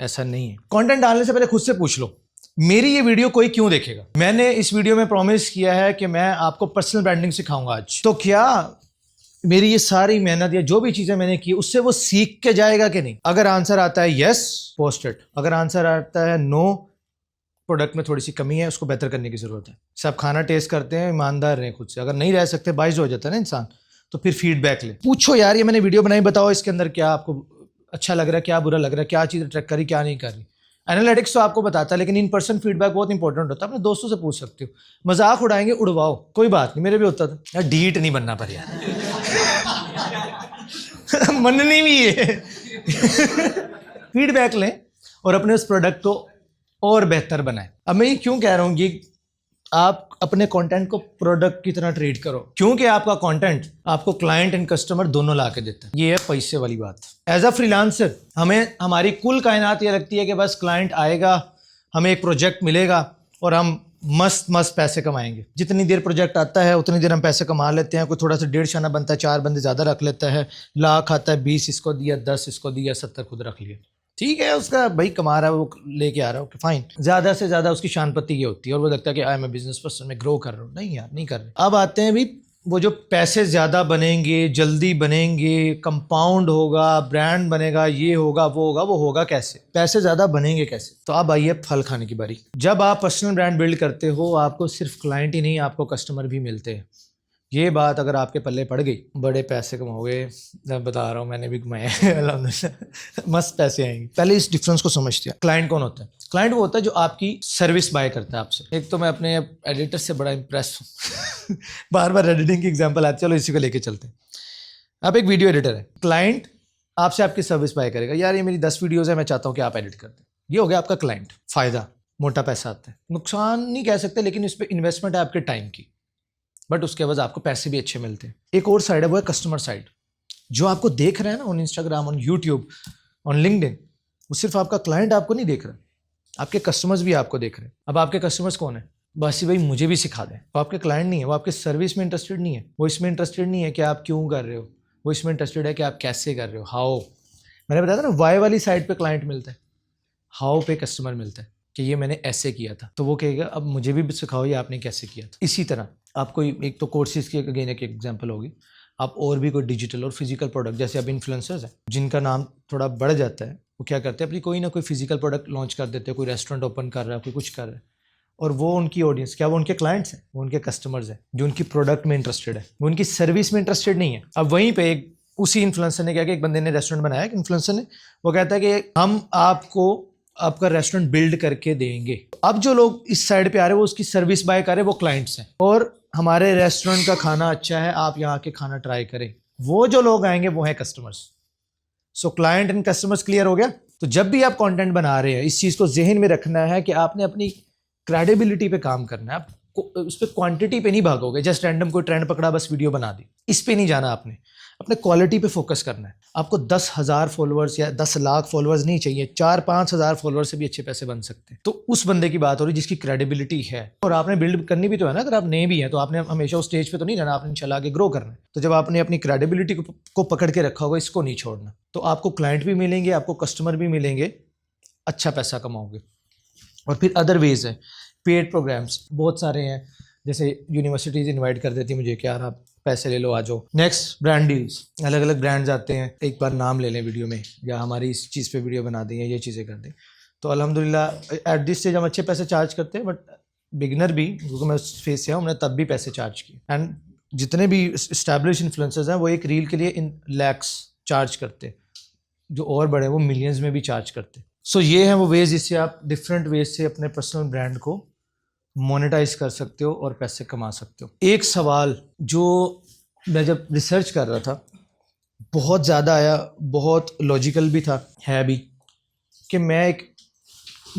ऐसा नहीं है। कंटेंट डालने से पहले खुद से पूछ लो मेरी ये वीडियो कोई क्यों देखेगा। मैंने इस वीडियो में प्रॉमिस किया है कि मैं आपको पर्सनल ब्रांडिंग सिखाऊंगा आज, तो क्या मेरी ये सारी मेहनत या जो भी चीजें मैंने की उससे वो सीख के जाएगा कि नहीं? अगर आंसर आता है यस, पोस्ट इट। अगर आंसर आता है नो, प्रोडक्ट में थोड़ी सी कमी है, उसको बेहतर करने की जरूरत है। सब खाना टेस्ट करते हैं, ईमानदार रहें खुद से। अगर नहीं रह सकते, बाइज हो जाता है ना इंसान, तो फिर फीडबैक ले, पूछो यार ये मैंने वीडियो बनाई, बताओ इसके अंदर क्या आपको अच्छा लग रहा है, क्या बुरा लग रहा है, क्या चीज़ अट्रैक्ट करी, क्या नहीं कर रही। एनालिटिक्स तो आपको बताता है, लेकिन इन पर्सन फीडबैक बहुत इंपॉर्टेंट होता है। अपने दोस्तों से पूछ सकते हो, मजाक उड़ाएंगे उड़वाओ, कोई बात नहीं, मेरे भी होता था यार, डीट नहीं बनना पर यार मननी भी है फीडबैक लें और अपने उस प्रोडक्ट को और बेहतर बनाएं। अब मैं ये क्यों कह रहा हूँ कि आप अपने कंटेंट को प्रोडक्ट की तरह ट्रीट करो, क्योंकि आपका कंटेंट आपको क्लाइंट एंड कस्टमर दोनों ला के देता है। ये है पैसे वाली बात। एज अ फ्रीलांसर हमें हमारी कुल कायनात ये लगती है कि बस क्लाइंट आएगा, हमें एक प्रोजेक्ट मिलेगा और हम मस्त मस्त पैसे कमाएंगे। जितनी देर प्रोजेक्ट आता है उतनी देर हम पैसे कमा लेते हैं। कोई थोड़ा सा 1.5 आना बनता है, 4 बंदे ज़्यादा रख लेता है, लाख आता है, 20 इसको दिया, 10 इसको दिया, 70 खुद रख लिया। ठीक है, उसका भाई कमा रहा है, वो लेके आ रहा है, ओके फाइन। ज़्यादा से ज़्यादा उसकी शानपत्ती ये होती है और वो लगता है कि मैं बिजनेस पर्सन में ग्रो कर रहा हूँ। नहीं यार, नहीं कर रहे। अब आते हैं भी वो जो पैसे ज़्यादा बनेंगे, जल्दी बनेंगे, कंपाउंड होगा, ब्रांड बनेगा, ये होगा वो होगा कैसे? पैसे ज़्यादा बनेंगे कैसे? तो अब आइए फल खाने की बारी। जब आप पर्सनल ब्रांड बिल्ड करते हो, आपको सिर्फ क्लाइंट ही नहीं, आपको कस्टमर भी मिलते हैं। ये बात अगर आपके पल्ले पड़ गई, बड़े पैसे कमाओगे। मैं बता रहा हूँ, मैंने भी कमाए अल्हम्दुलिल्लाह, मस्त पैसे आएंगे। पहले इस डिफरेंस को समझते हैं। क्लाइंट कौन होता है? क्लाइंट वो होता है जो आपकी सर्विस बाय करता है आपसे। एक तो मैं अपने एडिटर से बड़ा इंप्रेस हूँ बार बार एडिटिंग की एग्जांपल आती है, चलो इसी को लेके चलते हैं। आप एक वीडियो एडिटर है, क्लाइंट आपसे आपकी सर्विस बाय करेगा। यार ये मेरी 10 वीडियोज़ है, मैं चाहता हूँ कि आप एडिट कर दें। ये हो गया आपका क्लाइंट। फ़ायदा, मोटा पैसा आता है। नुकसान नहीं कह सकते, लेकिन इस पर इन्वेस्टमेंट है आपके टाइम की। बट उसके बाद आपको पैसे भी अच्छे मिलते हैं। एक और साइड है, वो है कस्टमर साइड। जो आपको देख रहे हैं ना on Instagram, on YouTube, on LinkedIn, वो सिर्फ आपका क्लाइंट आपको नहीं देख रहा, आपके कस्टमर्स भी आपको देख रहे हैं। अब आपके कस्टमर्स कौन है? बासी भाई मुझे भी सिखा दें। वो आपके क्लाइंट नहीं है, वो आपके सर्विस में इंटरेस्टेड नहीं है, वो इसमें इंटरेस्टेड नहीं है कि आप क्यों कर रहे हो, वो इसमें इंटरेस्टेड है कि आप कैसे कर रहे हो, हाउ। मैंने बताया था ना, वाई वाली साइड पे क्लाइंट मिलता है, हाउ पे कस्टमर मिलता है कि ये मैंने ऐसे किया था, तो वो कहेगा अब मुझे भी सिखाओ ये आपने कैसे किया था। इसी तरह आपको एक तो कोर्सेज की अगेन एक एग्जांपल होगी, आप और भी कोई डिजिटल और फिजिकल प्रोडक्ट, जैसे अब इन्फ्लुएंसर्स हैं जिनका नाम थोड़ा बढ़ जाता है, वो क्या करते हैं, अपनी कोई ना कोई फिजिकल प्रोडक्ट लॉन्च कर देते हैं, कोई रेस्टोरेंट ओपन कर रहा है, कोई कुछ कर रहा है, और वो उनकी ऑडियंस क्या, वो उनके क्लाइंट्स हैं, वो उनके कस्टमर्स हैं जो उनकी प्रोडक्ट में इंटरेस्टेड है, वो उनकी सर्विस में इंटरेस्टेड नहीं है। अब वहीं पे एक उसी इन्फ्लुएंसर ने क्या किया, एक बंदे ने रेस्टोरेंट बनाया, एक इन्फ्लुएंसर ने, वो कहता है कि हम आपको आपका रेस्टोरेंट बिल्ड करके देंगे। अब जो लोग इस साइड पे आ रहे हैं वो उसकी सर्विस बाय कर रहे हैं, वो क्लाइंट्स हैं, और हमारे रेस्टोरेंट का खाना अच्छा है, आप यहाँ के खाना ट्राई करें। वो जो लोग आएंगे वो है customers. So client and customers clear हो गया। तो जब भी आप कंटेंट बना रहे हैं, इस चीज़ को जहन में रखना है कि आपने अपनी क्रेडिबिलिटी पे काम करना है। आप उस पर क्वांटिटी पे नहीं भागोगे, जस्ट रैंडम कोई ट्रेंड पकड़ा बस वीडियो बना दी, इस पे नहीं जाना आपने, अपने क्वालिटी पे फोकस करना है। आपको 10,000 फॉलोअर्स या 10 लाख फॉलोअर्स नहीं चाहिए, 4-5 हज़ार फॉलोअर्स से भी अच्छे पैसे बन सकते हैं। तो उस बंदे की बात हो रही है जिसकी क्रेडिबिलिटी है, और आपने बिल्ड करनी भी तो है ना। अगर आप नए भी हैं तो आपने हमेशा उस स्टेज पे तो नहीं रहना, आपने इंशाल्लाह आगे ग्रो करना है। तो जब आपने अपनी क्रेडिबिलिटी को पकड़ के रखा होगा, इसको नहीं छोड़ना, तो आपको क्लाइंट भी मिलेंगे, आपको कस्टमर भी मिलेंगे, अच्छा पैसा कमाओगे। और फिर अदर वेज है, पेड प्रोग्राम्स बहुत सारे हैं, जैसे यूनिवर्सिटीज़ इनवाइट कर देती है मुझे कि यार आप पैसे ले लो, आ जाओ। नेक्स्ट, ब्रांड डील्स, अलग अलग ब्रांड्स आते हैं, एक बार नाम ले लें वीडियो में, या हमारी इस चीज़ पे वीडियो बना दें, या ये चीज़ें कर दें। तो अल्हम्दुलिल्लाह एट दिस स्टेज हम अच्छे पैसे चार्ज करते हैं, बट बिगनर भी, क्योंकि मैं उस फेज से हूँ, हमने तब भी पैसे चार्ज किए। एंड जितने भी इस्टेब्लिश इन्फ्लुएंसर्स हैं वो एक रील के लिए इन लैक्स चार्ज करते, जो और बड़े वो मिलियंस में भी चार्ज करते। सो ये हैं वो वेज जिससे आप डिफरेंट वेज से अपने पर्सनल ब्रांड को मोनेटाइज कर सकते हो और पैसे कमा सकते हो। एक सवाल जो मैं जब रिसर्च कर रहा था बहुत ज़्यादा आया, बहुत लॉजिकल भी था, है भी, कि मैं एक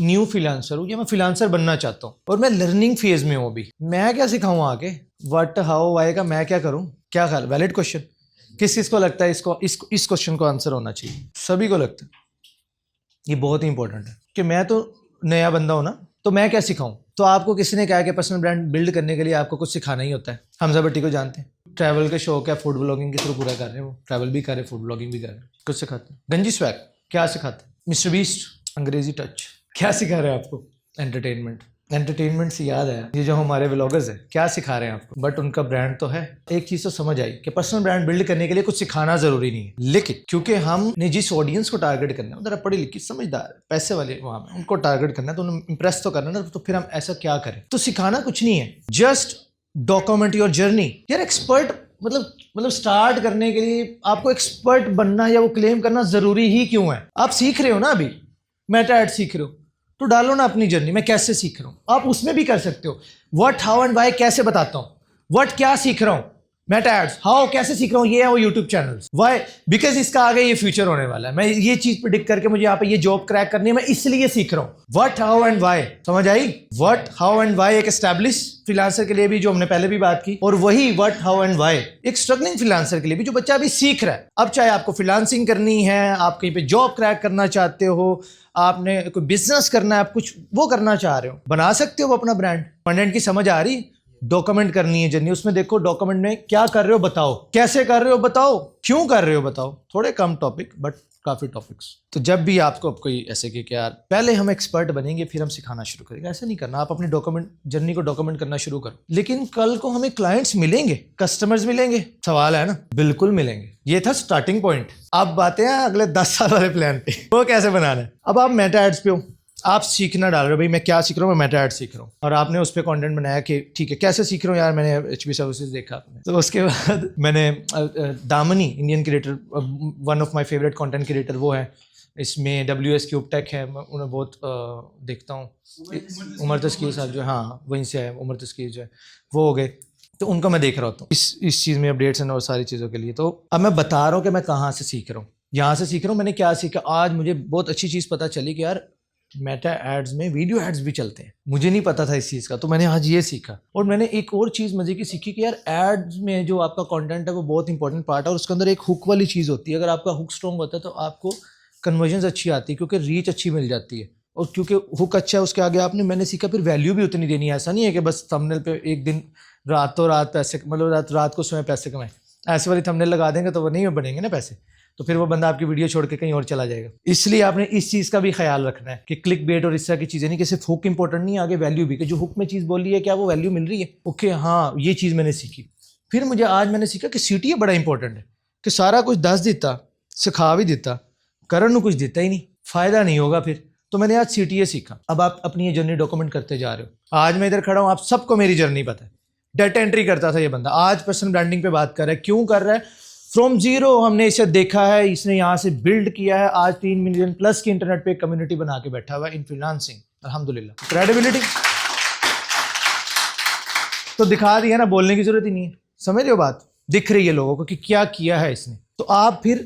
न्यू फ्रीलांसर हूँ या मैं फ्रीलांसर बनना चाहता हूँ और मैं लर्निंग फेज में हूँ अभी। मैं क्या सिखाऊँ आगे, व्हाट हाउ वाई का मैं क्या करूँ? क्या ख्याल, वैलिड क्वेश्चन। किस को लगता है इस क्वेश्चन को आंसर होना चाहिए? सभी को लगता है। ये बहुत ही इंपॉर्टेंट है कि मैं तो नया बंदा हूँ ना, तो मैं क्या सिखाऊं? तो आपको किसी ने कहा कि पर्सनल ब्रांड बिल्ड करने के लिए आपको कुछ सिखाना ही होता है। हमजा भट्टी को जानते हैं, ट्रैवल के शौक है, फूड ब्लॉगिंग के थ्रू पूरा कर रहे हैं, वो ट्रैवल भी कर रहे हैं, फूड ब्लॉगिंग भी कर रहे हैं। कुछ सिखाते हैं। गंजी स्वैग क्या सिखाते हैं? मिस्टर बीस्ट अंग्रेजी टच क्या सिखा रहे हैं आपको? एंटरटेनमेंट से याद आया, ये जो हमारे व्लॉगर्स हैं क्या सिखा रहे हैं आपको? बट उनका ब्रांड तो है। एक चीज़ तो समझ आई कि पर्सनल ब्रांड बिल्ड करने के लिए कुछ सिखाना जरूरी नहीं है, लेकिन क्योंकि हमने जिस ऑडियंस को टारगेट करना है, उधर पढ़ी लिखी समझदार पैसे वाले वहाँ पे उनको टारगेट करना है, तो उन्हें इंप्रेस तो करना है ना। तो फिर हम ऐसा क्या करें? तो सिखाना कुछ नहीं है, जस्ट डॉक्यूमेंट योर जर्नी। यार एक्सपर्ट मतलब स्टार्ट करने के लिए आपको एक्सपर्ट बनना या वो क्लेम करना जरूरी ही क्यों है? आप सीख रहे हो ना, अभी मेटा एड सीख रहे हो, तो डालो ना अपनी जर्नी, मैं कैसे सीख रहा हूँ, आप उसमें भी कर सकते हो। व्हाट हाउ एंड व्हाई कैसे बताता हूँ, व्हाट क्या सीख रहा हूँ, मेटा एड्स, हाउ कैसे सीख रहा हूँ, ये है वो यूट्यूब चैनल। व्हाई, बिकॉज इसका आगे ये फ्यूचर होने वाला है, मैं ये चीज प्रेडिक्ट करके मुझे यहाँ पे ये जॉब क्रैक करनी है, मैं इसलिए सीख रहा हूँ। व्हाट हाउ एंड व्हाई समझ आई? व्हाट हाउ एंड व्हाई एक एस्टैब्लिश फ्रीलांसर के लिए भी, जो हमने पहले भी बात की, और वही व्हाट हाउ एंड व्हाई एक स्ट्रगलिंग फ्रीलांसर के लिए भी, जो बच्चा अभी सीख रहा है। अब चाहे आपको फ्रीलांसिंग करनी है, आप कहीं पे जॉब क्रैक करना चाहते हो, आपने कोई बिजनेस करना है, आप कुछ वो करना चाह रहे हो, बना सकते हो अपना ब्रांड। कंटेंट की समझ आ रही? डॉक्यूमेंट करनी है जर्नी, उसमें देखो डॉक्यूमेंट में क्या कर रहे हो बताओ, कैसे कर रहे हो बताओ, क्यों कर रहे हो बताओ। थोड़े कम टॉपिक बट काफी टॉपिक्स। तो जब भी आपको कोई ऐसे कि यार पहले हम एक्सपर्ट बनेंगे फिर हम सिखाना शुरू करेंगे, ऐसे नहीं करना। आप अपनी डॉक्यूमेंट जर्नी को डॉक्यूमेंट करना शुरू करो। लेकिन कल को हमें क्लाइंट्स मिलेंगे, कस्टमर्स मिलेंगे, सवाल है ना, बिल्कुल मिलेंगे। ये था स्टार्टिंग पॉइंट। अब बातें हैं अगले 10 साल वाले प्लान पे, वो कैसे बनाना है। अब आप मेटा एड्स पे हो, आप सीखना डाल रहे हो, भाई मैं क्या सीख रहा हूँ, मैं मेटा एड सीख रहा हूँ, और आपने उस पर कंटेंट बनाया कि ठीक है कैसे सीख रहा हूँ यार, मैंने HB सर्विसेज देखा आपने। तो उसके बाद मैंने Damini Indian creator, one of my favourite content creator वो है, इसमें WS क्यूब टेक है, मैं उन्हें बहुत देखता हूँ। उमर तस्कीर साहब जो, हाँ वहीं से है, उमर तस्कीर जो है वो हो गए, तो उनको मैं देख रहा होता हूँ इस चीज़ में अपडेट्स हैं और सारी चीज़ों के लिए। तो अब मैं बता रहा हूँ कि मैं कहाँ से सीख रहा हूँ, यहाँ से सीख रहा हूँ, मैंने क्या सीखा। आज मुझे बहुत अच्छी चीज़ पता चली कि यार मेटा एड्स में वीडियो एड्स भी चलते हैं। मुझे नहीं पता था इस चीज़ का, तो मैंने आज ये सीखा। और मैंने एक और चीज़ मजे की सीखी कि यार एड्स में जो आपका कंटेंट है वो बहुत इंपॉर्टेंट पार्ट है और उसके अंदर एक हुक वाली चीज़ होती है। अगर आपका हुक स्ट्रॉन्ग होता है तो आपको कन्वर्जन्स अच्छी आती है, क्योंकि रीच अच्छी मिल जाती है। और क्योंकि हुक अच्छा है उसके आगे आपने सीखा फिर वैल्यू भी उतनी देनी है। ऐसा नहीं है कि बस थंबनेल पे एक दिन रातों रात पैसे, मतलब रात को समय पैसे कमाएं, ऐसे वाली थंबनेल लगा देंगे तो वो नहीं बनेंगे ना पैसे, तो फिर वो बंदा आपकी वीडियो छोड़ के कहीं और चला जाएगा। इसलिए आपने इस चीज़ का भी ख्याल रखना है कि क्लिक बेट और इस तरह की चीज़ें नहीं, कि सिर्फ हुक इंपॉर्टेंट नहीं, आगे वैल्यू भी, कि जो हुक में चीज़ बोली है क्या वो वैल्यू मिल रही है। ओके हाँ, ये चीज़ मैंने सीखी। फिर मुझे आज मैंने सीखा कि CTA बड़ा इंपॉर्टेंट है, कि सारा कुछ दस देता, सिखा भी देता, करन कुछ देता ही नहीं, फ़ायदा नहीं होगा फिर। तो मैंने आज CTA सीखा। अब आप अपनी ये जर्नी डॉक्यूमेंट करते जा रहे हो। आज मैं इधर खड़ा हूँ, आप सबको मेरी जर्नी पता है। डाटा एंट्री करता था ये बंदा, आज पर्सनल ब्रांडिंग पे बात कर रहा है। क्यों कर रहा है? फ्रॉम जीरो हमने इसे देखा है, इसने यहाँ से बिल्ड किया है, आज 3 मिलियन प्लस की इंटरनेट पे कम्युनिटी बना के बैठा हुआ है इन फ्रीलांसिंग। अल्हम्दुलिल्लाह, क्रेडिबिलिटी तो दिखा दिया ना, बोलने की जरूरत ही नहीं है। समझ रहे हो बात? दिख रही है लोगों को कि क्या किया है इसने। तो आप फिर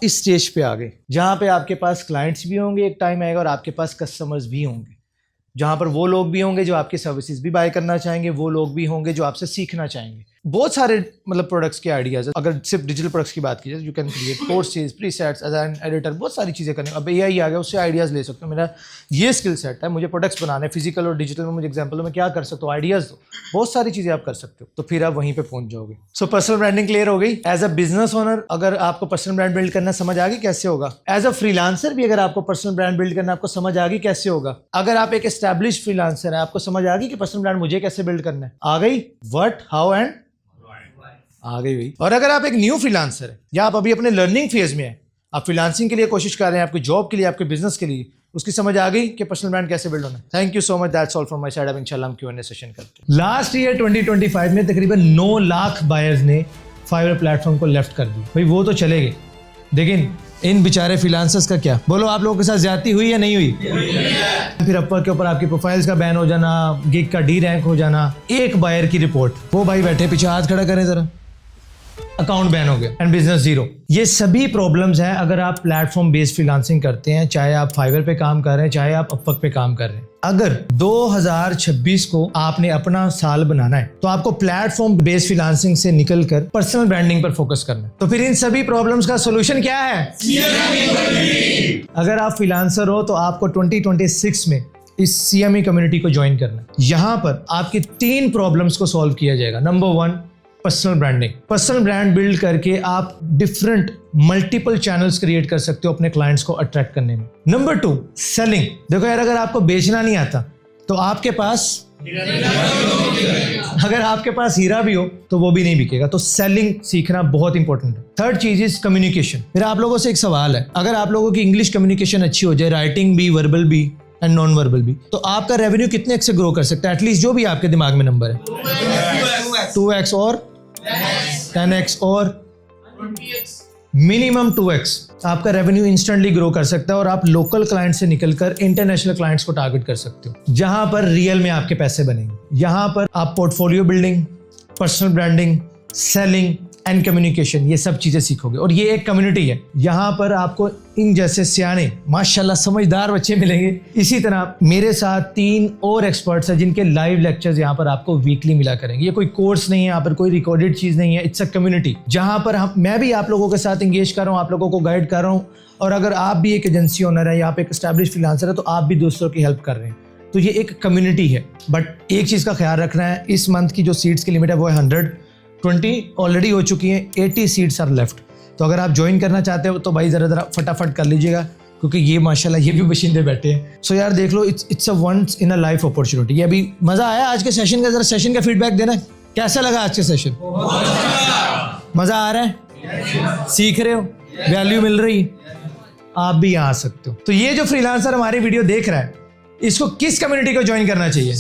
इस स्टेज पे आ गए जहाँ पे आपके पास क्लाइंट्स भी होंगे, एक टाइम आएगा, और आपके पास कस्टमर्स भी होंगे, जहाँ पर वो लोग भी होंगे जो आपकी सर्विसेज भी बाय करना चाहेंगे, वो लोग भी होंगे जो आपसे सीखना चाहेंगे। बहुत सारे मतलब प्रोडक्ट्स के आइडियाज़ है। अगर सिर्फ डिजिटल प्रोडक्ट्स की बात की जाए, you can create courses, presets, as an editor, बहुत सारी चीज़ें करनी। अब AI आ गया, उससे आइडियाज़ ले सकते हो। मेरा ये स्किल सेट है, मुझे प्रोडक्ट्स बनाने, फिजिकल और डिजिटल में मुझे एग्जाम्पल में क्या कर सकता हूँ, आइडियाज़ दो, बहुत सारी चीज़ें आप कर सकते हो। तो फिर आप वहीं पर पहुँच जाओगे। सो पर्सनल ब्रांडिंग क्लियर हो गई। एज अ बिजनेस ओनर अगर आपको पर्सनल ब्रांड बिल्ड करना समझ आ गई कैसे होगा, एज अ फ्रीलांसर भी अगर आपको पर्सनल ब्रांड बिल्ड करना आपको समझ आ गई कैसे होगा, अगर आप एक एस्टैब्लिश फ्रीलांसर है आपको समझ आ गई कि पर्सनल ब्रांड मुझे कैसे बिल्ड करना है, आ गई व्हाट, हाउ एंड आ गई हुई। और अगर आप एक न्यू फ्रीलांसर है या आप अभी अपने लर्निंग फेज में है, आप फ्रीलांसिंग के लिए कोशिश कर रहे हैं, आपकी जॉब के लिए, आपके बिजनेस के लिए, उसकी समझ आ गई कि पर्सनल ब्रांड कैसे बिल्ड होना है। Thank you so much, that's all from my side. अब इंशाल्लाह हम Q&A सेशन करते हैं। लास्ट ईयर 2025 में तकरीबन 9 लाख बायर्स ने फाइवर प्लेटफॉर्म को लेफ्ट कर दी। भाई वो तो चले गए, लेकिन इन बेचारे फ्रीलांसर्स का क्या? बोलो आप लोगों के साथ ज्यादती हुई या नहीं हुई? फिर अपवर्क के ऊपर आपकी प्रोफाइल्स का बैन हो जाना, गिग का D रैंक हो जाना, एक बायर की रिपोर्ट, वो भाई बैठे पीछे हाथ खड़ा करें जरा, अकाउंट बैन हो गया एंड बिजनेस जीरो। ये सभी प्रॉब्लम्स हैं अगर आप प्लेटफॉर्म बेस्ड फ्रीलांसिंग करते हैं, चाहे आप फाइवर पे काम कर रहे हैं, चाहे आप अपवर्क पे काम कर रहे हैं। अगर 2026 को आपने अपना साल बनाना है तो आपको प्लेटफॉर्म बेस्ड फ्रीलांसिंग से निकलकर पर्सनल ब्रांडिंग पर फोकस करना है। तो फिर इन सभी प्रॉब्लम्स का सॉल्यूशन क्या है? अगर आप फ्रीलांसर हो तो आपको 2026 में इस CME कम्युनिटी को ज्वाइन करना है। यहाँ पर आपकी 3 प्रॉब्लम्स को सॉल्व किया जाएगा। Number 1, personal branding. Personal brand build करके आप डिफरेंट मल्टीपल चैनल्स क्रिएट कर सकते हो अपने क्लाइंट्स को अट्रैक्ट करने में। Number 2, selling. देखो यार, अगर आपको बेचना नहीं आता तो आपके पास अगर आपके पास हीरा भी हो तो वो भी नहीं बिकेगा। तो सेलिंग सीखना बहुत इंपॉर्टेंट है। थर्ड चीज इज कम्युनिकेशन। मेरा आप लोगों से एक सवाल है, अगर आप लोगों की इंग्लिश कम्युनिकेशन अच्छी हो जाए, राइटिंग भी, वर्बल भी एंड नॉन वर्बल भी, तो आपका रेवेन्यू कितने एक्स से ग्रो कर सकता है? एटलीस्ट जो भी आपके दिमाग में नंबर है, 2x और 10x और मिनिमम 2x आपका रेवेन्यू इंस्टेंटली ग्रो कर सकता है। और आप लोकल क्लाइंट से निकलकर इंटरनेशनल क्लाइंट्स को टारगेट कर सकते हो, जहां पर रियल में आपके पैसे बनेंगे। यहां पर आप portfolio building, personal branding, selling and communication, ये सब चीजें सीखोगे। और ये एक कम्युनिटी है, यहाँ पर आपको इन जैसे सियाने माशाल्लाह समझदार बच्चे मिलेंगे। इसी तरह मेरे साथ 3 और एक्सपर्ट्स हैं जिनके लाइव लेक्चर्स यहाँ पर आपको वीकली मिला करेंगे। ये कोई कोर्स नहीं है, यहाँ पर कोई रिकॉर्डेड चीज नहीं है, इट्स अ कम्युनिटी जहाँ पर मैं भी आप लोगों के साथ इंगेज कर रहा हूँ, आप लोगों को गाइड कर रहा हूँ। और अगर आप भी एक एजेंसी ओनर है या आप एक एस्टैब्लिश फ्रीलांसर है तो आप भी दूसरों की हेल्प कर रहे हैं। तो ये एक कम्युनिटी है। बट एक चीज का ख्याल रखना है, इस मंथ की जो सीट्स की लिमिट है वो है 120 ऑलरेडी हो चुकी हैं, 80 सीट्स आर लेफ्ट। तो अगर आप ज्वाइन करना चाहते हो तो भाई जरा फटाफट कर लीजिएगा, क्योंकि ये माशाल्लाह ये भी बशिंदे बैठे हैं। सो यार देख लो, it's a once in a life opportunity. ये अभी मजा आया आज के सेशन का? जरा सेशन का फीडबैक देना, कैसा लगा आज के सेशन? मजा आ रहा है? सीख रहे हो? वैल्यू मिल रही? आप भी यहाँ आ सकते हो। तो ये जो फ्रीलांसर हमारी वीडियो देख रहा है, इसको किस कम्युनिटी को ज्वाइन करना चाहिए?